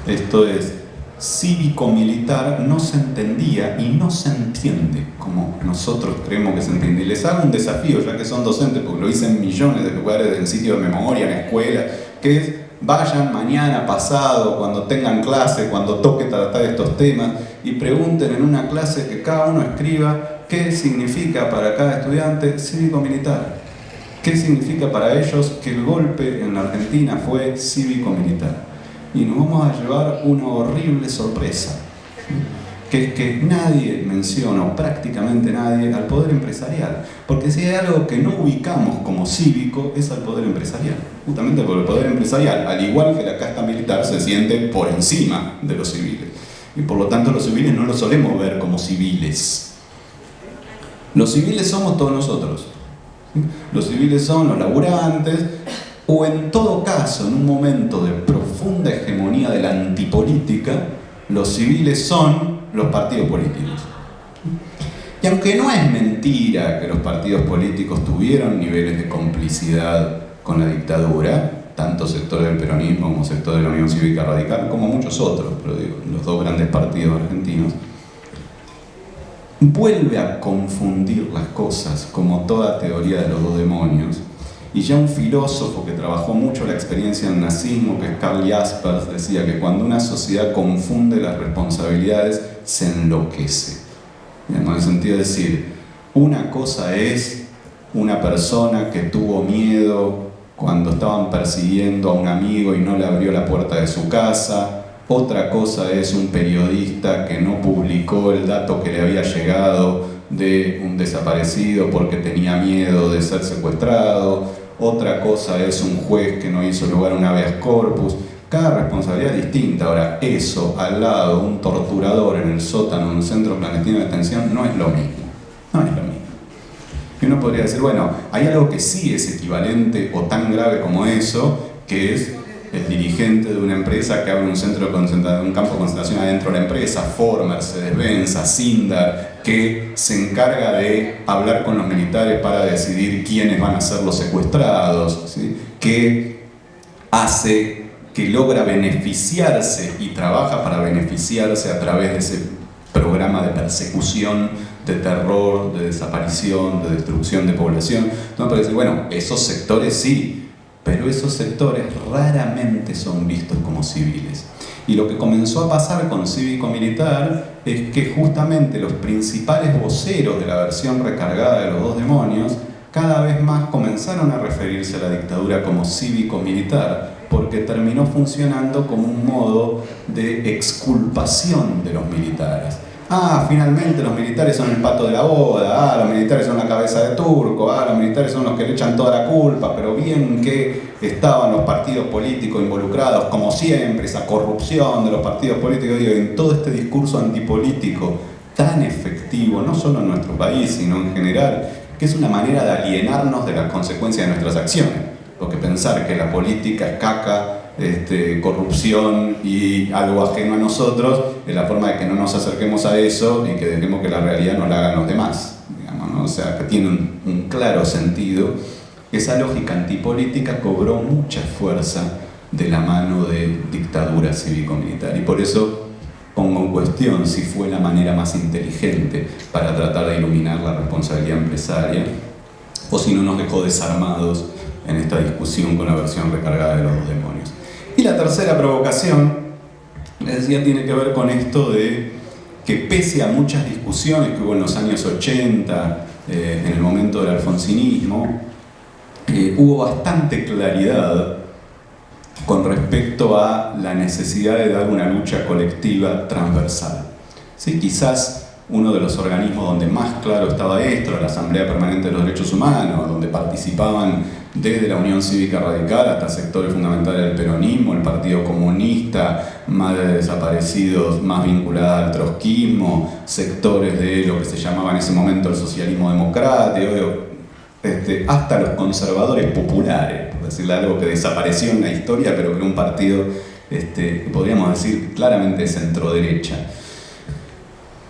Esto es, cívico-militar no se entendía y no se entiende como nosotros creemos que se entiende. Y les hago un desafío, ya que son docentes, porque lo hice en millones de lugares, en sitios de memoria, en escuelas, que es, vayan mañana, pasado, cuando tengan clase, cuando toque tratar estos temas, y pregunten en una clase, que cada uno escriba qué significa para cada estudiante cívico-militar. ¿Qué significa para ellos que el golpe en la Argentina fue cívico-militar? Y nos vamos a llevar una horrible sorpresa, que es que nadie menciona, o prácticamente nadie, al poder empresarial. Porque si hay algo que no ubicamos como cívico, es al poder empresarial. Justamente porque el poder empresarial, al igual que la casta militar, se siente por encima de los civiles. Y por lo tanto los civiles no los solemos ver como civiles. Los civiles somos todos nosotros. Los civiles son los laburantes, o en todo caso, en un momento de profunda hegemonía de la antipolítica, los civiles son los partidos políticos. Y aunque no es mentira que los partidos políticos tuvieron niveles de complicidad con la dictadura, tanto sectores del peronismo como sectores de la Unión Cívica Radical, como muchos otros, pero digo, los dos grandes partidos argentinos, vuelve a confundir las cosas, como toda teoría de los dos demonios. Y ya un filósofo que trabajó mucho la experiencia del nazismo, que es Karl Jaspers, decía que cuando una sociedad confunde las responsabilidades, se enloquece. En el sentido de decir, una cosa es una persona que tuvo miedo cuando estaban persiguiendo a un amigo y no le abrió la puerta de su casa. Otra cosa es un periodista que no publicó el dato que le había llegado de un desaparecido porque tenía miedo de ser secuestrado. Otra cosa es un juez que no hizo lugar a un habeas corpus. Cada responsabilidad es distinta. Ahora, eso al lado de un torturador en el sótano de un centro clandestino de detención no es lo mismo. No es lo mismo. Y uno podría decir, bueno, hay algo que sí es equivalente o tan grave como eso, que es el dirigente de una empresa que abre un centro de concentración, un campo de concentración adentro de la empresa, Ford, Mercedes-Benz, Sindar, que se encarga de hablar con los militares para decidir quiénes van a ser los secuestrados, ¿sí? Que logra beneficiarse y trabaja para beneficiarse a través de ese programa de persecución, de terror, de desaparición, de destrucción de población. Entonces me parece, bueno, esos sectores sí, pero esos sectores raramente son vistos como civiles. Y lo que comenzó a pasar con cívico-militar es que justamente los principales voceros de la versión recargada de los dos demonios cada vez más comenzaron a referirse a la dictadura como cívico-militar, porque terminó funcionando como un modo de exculpación de los militares. finalmente los militares son el pato de la boda, los militares son la cabeza de turco, los militares son los que le echan toda la culpa, pero bien que estaban los partidos políticos involucrados, como siempre, esa corrupción de los partidos políticos, digo, en todo este discurso antipolítico tan efectivo, no solo en nuestro país, sino en general, que es una manera de alienarnos de las consecuencias de nuestras acciones, porque pensar que la política es caca, corrupción y algo ajeno a nosotros, es la forma de que no nos acerquemos a eso y que dejemos que la realidad nos la hagan los demás, digamos, ¿no? O sea, que tiene un claro sentido. Esa lógica antipolítica cobró mucha fuerza de la mano de dictadura cívico-militar, y por eso pongo en cuestión si fue la manera más inteligente para tratar de iluminar la responsabilidad empresaria, o si no nos dejó desarmados en esta discusión con la versión recargada de los dos demonios. Y la tercera provocación, les decía, tiene que ver con esto de que pese a muchas discusiones que hubo en los años 80, en el momento del alfonsinismo, hubo bastante claridad con respecto a la necesidad de dar una lucha colectiva transversal. ¿Sí? Quizás uno de los organismos donde más claro estaba esto era la Asamblea Permanente de los Derechos Humanos, donde participaban desde la Unión Cívica Radical hasta sectores fundamentales del peronismo, el Partido Comunista, madre de desaparecidos más vinculada al trotskismo, sectores de lo que se llamaba en ese momento el socialismo democrático, hasta los conservadores populares, por decirle algo que desapareció en la historia, pero que era un partido, podríamos decir, claramente de centro-derecha,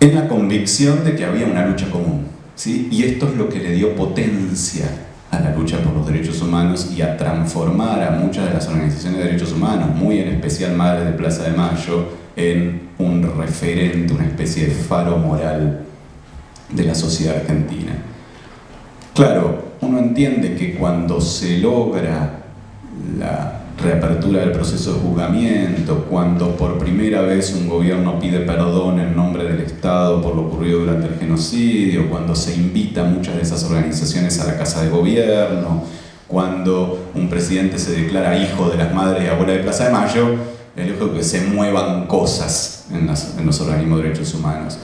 en la convicción de que había una lucha común, ¿sí? Y esto es lo que le dio potencia a la lucha por los derechos humanos y a transformar a muchas de las organizaciones de derechos humanos, muy en especial Madres de Plaza de Mayo, en un referente, una especie de faro moral de la sociedad argentina. Claro, uno entiende que cuando se logra la reapertura del proceso de juzgamiento, cuando por primera vez un gobierno pide perdón en nombre del Estado por lo ocurrido durante el genocidio, cuando se invita a muchas de esas organizaciones a la Casa de Gobierno, cuando un presidente se declara hijo de las madres y abuelas de Plaza de Mayo, es lógico que se muevan cosas en los organismos de derechos humanos.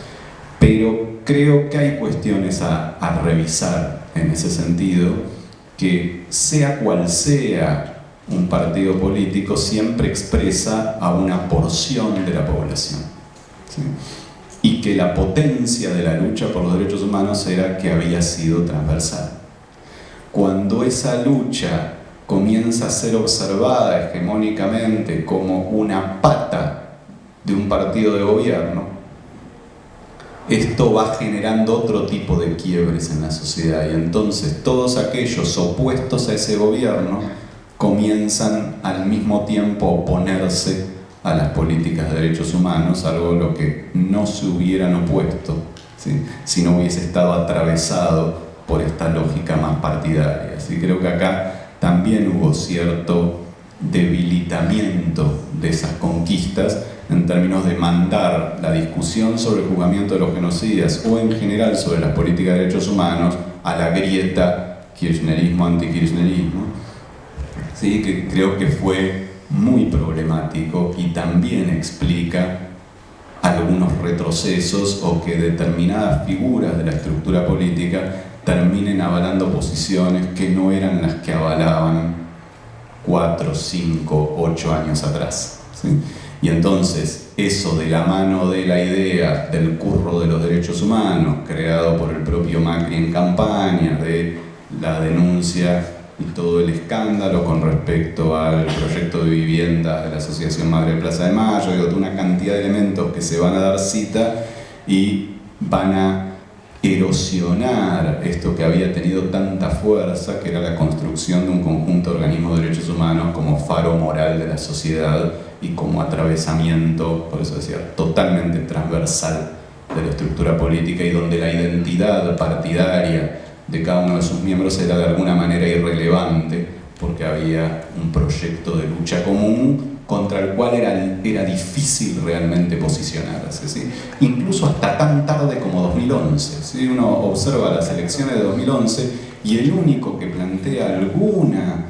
Pero creo que hay cuestiones a revisar en ese sentido, que sea cual sea un partido político, siempre expresa a una porción de la población, ¿sí? Y que la potencia de la lucha por los derechos humanos era que había sido transversal. Cuando esa lucha comienza a ser observada hegemónicamente como una pata de un partido de gobierno, esto va generando otro tipo de quiebres en la sociedad, y entonces todos aquellos opuestos a ese gobierno comienzan al mismo tiempo a oponerse a las políticas de derechos humanos, algo a lo que no se hubieran opuesto, ¿sí? Si no hubiese estado atravesado por esta lógica más partidaria. Así creo que acá también hubo cierto debilitamiento de esas conquistas en términos de mandar la discusión sobre el juzgamiento de los genocidas o en general sobre las políticas de derechos humanos a la grieta kirchnerismo-antikirchnerismo, ¿sí? Que creo que fue muy problemático y también explica algunos retrocesos o que determinadas figuras de la estructura política terminen avalando posiciones que no eran las que avalaban 4, 5, 8 años atrás, ¿sí? Y entonces eso de la mano de la idea del curro de los derechos humanos creado por el propio Macri en campaña, de la denuncia y todo el escándalo con respecto al proyecto de vivienda de la Asociación Madre de Plaza de Mayo, y de una cantidad de elementos que se van a dar cita y van a erosionar esto que había tenido tanta fuerza, que era la construcción de un conjunto de organismos de derechos humanos como faro moral de la sociedad y como atravesamiento, por eso decía, totalmente transversal de la estructura política, y donde la identidad partidaria de cada uno de sus miembros era de alguna manera irrelevante, porque había un proyecto de lucha común contra el cual era difícil realmente posicionarse, ¿sí? Incluso hasta tan tarde como 2011, ¿sí? Uno observa las elecciones de 2011 y el único que plantea alguna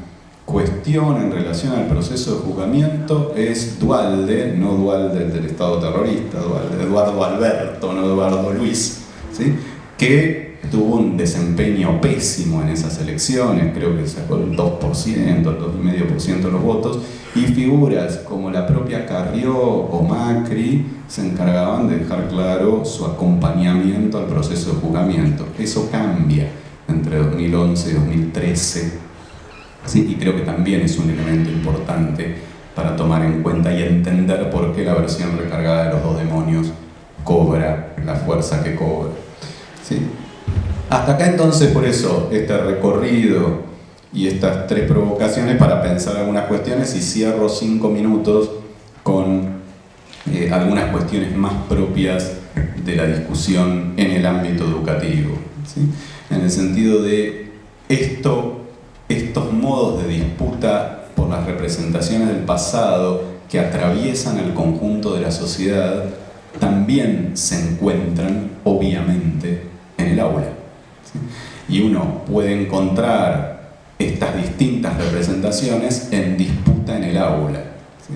cuestión en relación al proceso de juzgamiento es Duhalde, no Duhalde del Estado terrorista, Duhalde, Eduardo Alberto, no Eduardo Luis, ¿sí? Que tuvo un desempeño pésimo en esas elecciones, creo que sacó el 2%, el 2,5% de los votos, y figuras como la propia Carrió o Macri se encargaban de dejar claro su acompañamiento al proceso de juzgamiento. Eso cambia entre 2011 y 2013, ¿sí? Y creo que también es un elemento importante para tomar en cuenta y entender por qué la versión recargada de los dos demonios cobra la fuerza que cobra, ¿sí? Hasta acá entonces, por eso, este recorrido y estas 3 provocaciones para pensar algunas cuestiones, y cierro 5 minutos con algunas cuestiones más propias de la discusión en el ámbito educativo, ¿sí? En el sentido de estos modos de disputa por las representaciones del pasado que atraviesan el conjunto de la sociedad también se encuentran, obviamente, en el aula, ¿sí? Y uno puede encontrar estas distintas representaciones en disputa en el aula, ¿sí?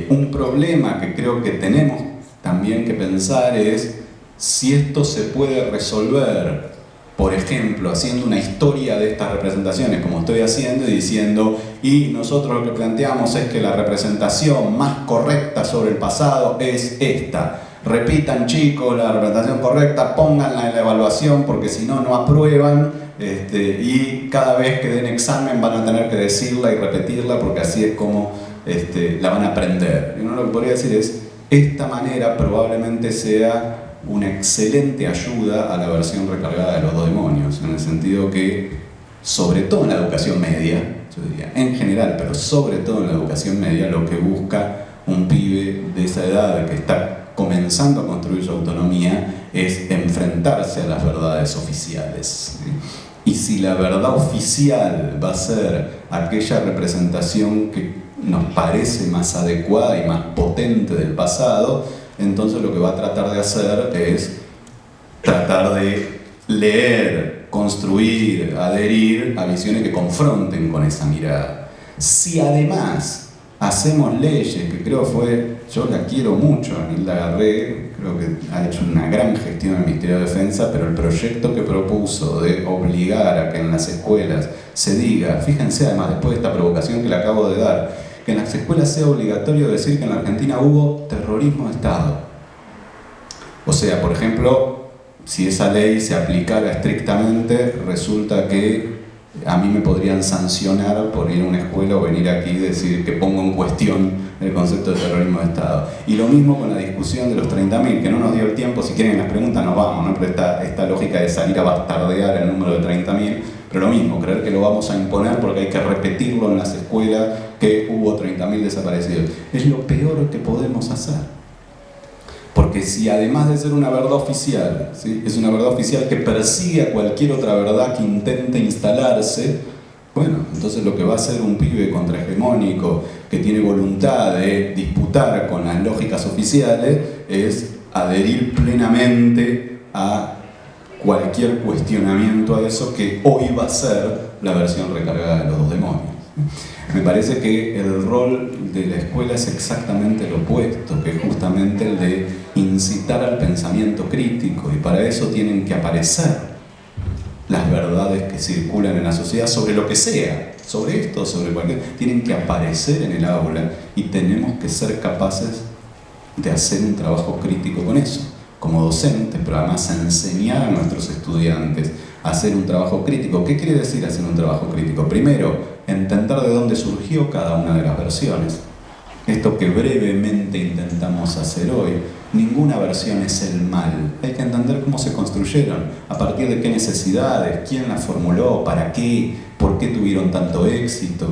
Un problema que creo que tenemos también que pensar es si esto se puede resolver, por ejemplo, haciendo una historia de estas representaciones, como estoy haciendo, y diciendo, y nosotros lo que planteamos es que la representación más correcta sobre el pasado es esta. Repitan, chicos, la representación correcta, pónganla en la evaluación, porque si no, no aprueban, y cada vez que den examen van a tener que decirla y repetirla, porque así es como la van a aprender. Y uno lo que podría decir es, esta manera probablemente sea una excelente ayuda a la versión recargada de los dos demonios, en el sentido que, sobre todo en la educación media, yo diría, en general, pero sobre todo en la educación media, lo que busca un pibe de esa edad que está comenzando a construir su autonomía es enfrentarse a las verdades oficiales, ¿sí? Y si la verdad oficial va a ser aquella representación que nos parece más adecuada y más potente del pasado, entonces lo que va a tratar de hacer es tratar de leer, construir, adherir a visiones que confronten con esa mirada. Si además hacemos leyes, que creo yo la quiero mucho, a Nilda Garré, creo que ha hecho una gran gestión en el Ministerio de Defensa, pero el proyecto que propuso de obligar a que en las escuelas se diga, fíjense además después de esta provocación que le acabo de dar, que en las escuelas sea obligatorio decir que en la Argentina hubo terrorismo de Estado. O sea, por ejemplo, si esa ley se aplicara estrictamente, resulta que a mí me podrían sancionar por ir a una escuela o venir aquí y decir que pongo en cuestión el concepto de terrorismo de Estado. Y lo mismo con la discusión de los 30.000, que no nos dio el tiempo, si quieren las preguntas nos vamos, ¿no? Pero esta lógica de salir a bastardear el número de 30.000, pero lo mismo, creer que lo vamos a imponer porque hay que repetirlo en las escuelas, que hubo 30.000 desaparecidos. Es lo peor que podemos hacer. Porque si además de ser una verdad oficial, ¿sí?, es una verdad oficial que persigue a cualquier otra verdad que intente instalarse, bueno, entonces lo que va a hacer un pibe contrahegemónico que tiene voluntad de disputar con las lógicas oficiales es adherir plenamente a cualquier cuestionamiento a eso que hoy va a ser la versión recargada de los dos demonios. Me parece que el rol de la escuela es exactamente lo opuesto, que es justamente el de incitar al pensamiento crítico, y para eso tienen que aparecer las verdades que circulan en la sociedad sobre lo que sea, sobre esto, sobre cualquier... tienen que aparecer en el aula y tenemos que ser capaces de hacer un trabajo crítico con eso, como docentes, pero además enseñar a nuestros estudiantes a hacer un trabajo crítico. ¿Qué quiere decir hacer un trabajo crítico? Primero, entender de dónde surgió cada una de las versiones. Esto que brevemente intentamos hacer hoy. Ninguna versión es el mal. Hay que entender cómo se construyeron, a partir de qué necesidades, quién las formuló, para qué, por qué tuvieron tanto éxito,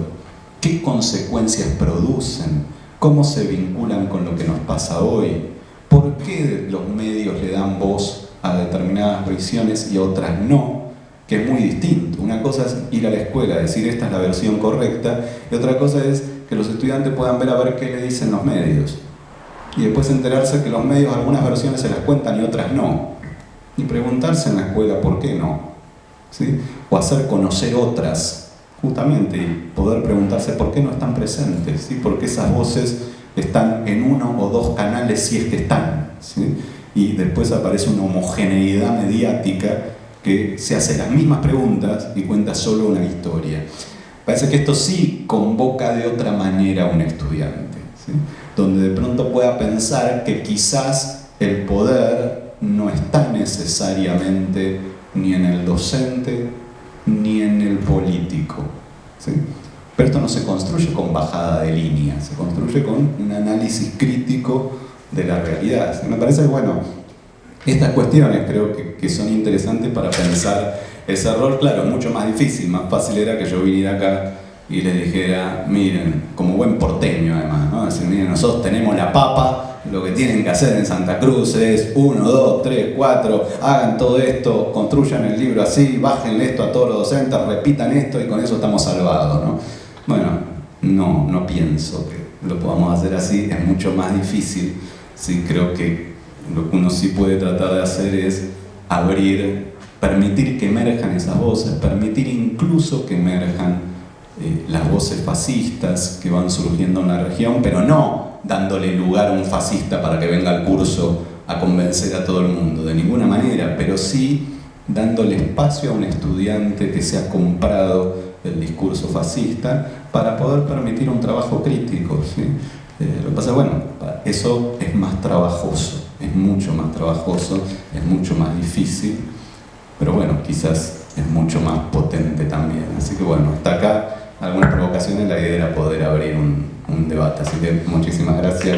qué consecuencias producen, cómo se vinculan con lo que nos pasa hoy, por qué los medios le dan voz a determinadas visiones y a otras no, que es muy distinto. Una cosa es ir a la escuela, decir esta es la versión correcta, y otra cosa es que los estudiantes puedan ver a ver qué le dicen los medios. Y después enterarse que los medios algunas versiones se las cuentan y otras no. Y preguntarse en la escuela por qué no, ¿sí? O hacer conocer otras justamente, y poder preguntarse por qué no están presentes, ¿sí? Por qué esas voces están en uno o dos canales si es que están, ¿sí? Y después aparece una homogeneidad mediática que se hace las mismas preguntas y cuenta solo una historia. Parece que esto sí convoca de otra manera a un estudiante, ¿sí? Donde de pronto pueda pensar que quizás el poder no está necesariamente ni en el docente ni en el político, ¿sí? Pero esto no se construye con bajada de línea, se construye con un análisis crítico de la realidad. Me parece que, bueno, estas cuestiones creo que son interesantes para pensar ese rol. Claro, mucho más difícil, más fácil era que yo viniera acá y les dijera, miren, como buen porteño además, ¿no? Decir, miren, nosotros tenemos la papa, lo que tienen que hacer en Santa Cruz es 1, 2, 3, 4, hagan todo esto, construyan el libro así, bájenle esto a todos los docentes, repitan esto y con eso estamos salvados, ¿no? Bueno, no pienso que lo podamos hacer así, es mucho más difícil. Sí, creo que lo que uno sí puede tratar de hacer es abrir, permitir que emerjan esas voces, permitir incluso que emerjan las voces fascistas que van surgiendo en la región, pero no dándole lugar a un fascista para que venga al curso a convencer a todo el mundo, de ninguna manera, pero sí dándole espacio a un estudiante que se ha comprado el discurso fascista para poder permitir un trabajo crítico, ¿sí? Lo que pasa es, bueno, eso es más trabajoso, es mucho más trabajoso, es mucho más difícil, pero bueno, quizás es mucho más potente también. Así que bueno, hasta acá algunas provocaciones, la idea era poder abrir un debate. Así que muchísimas gracias.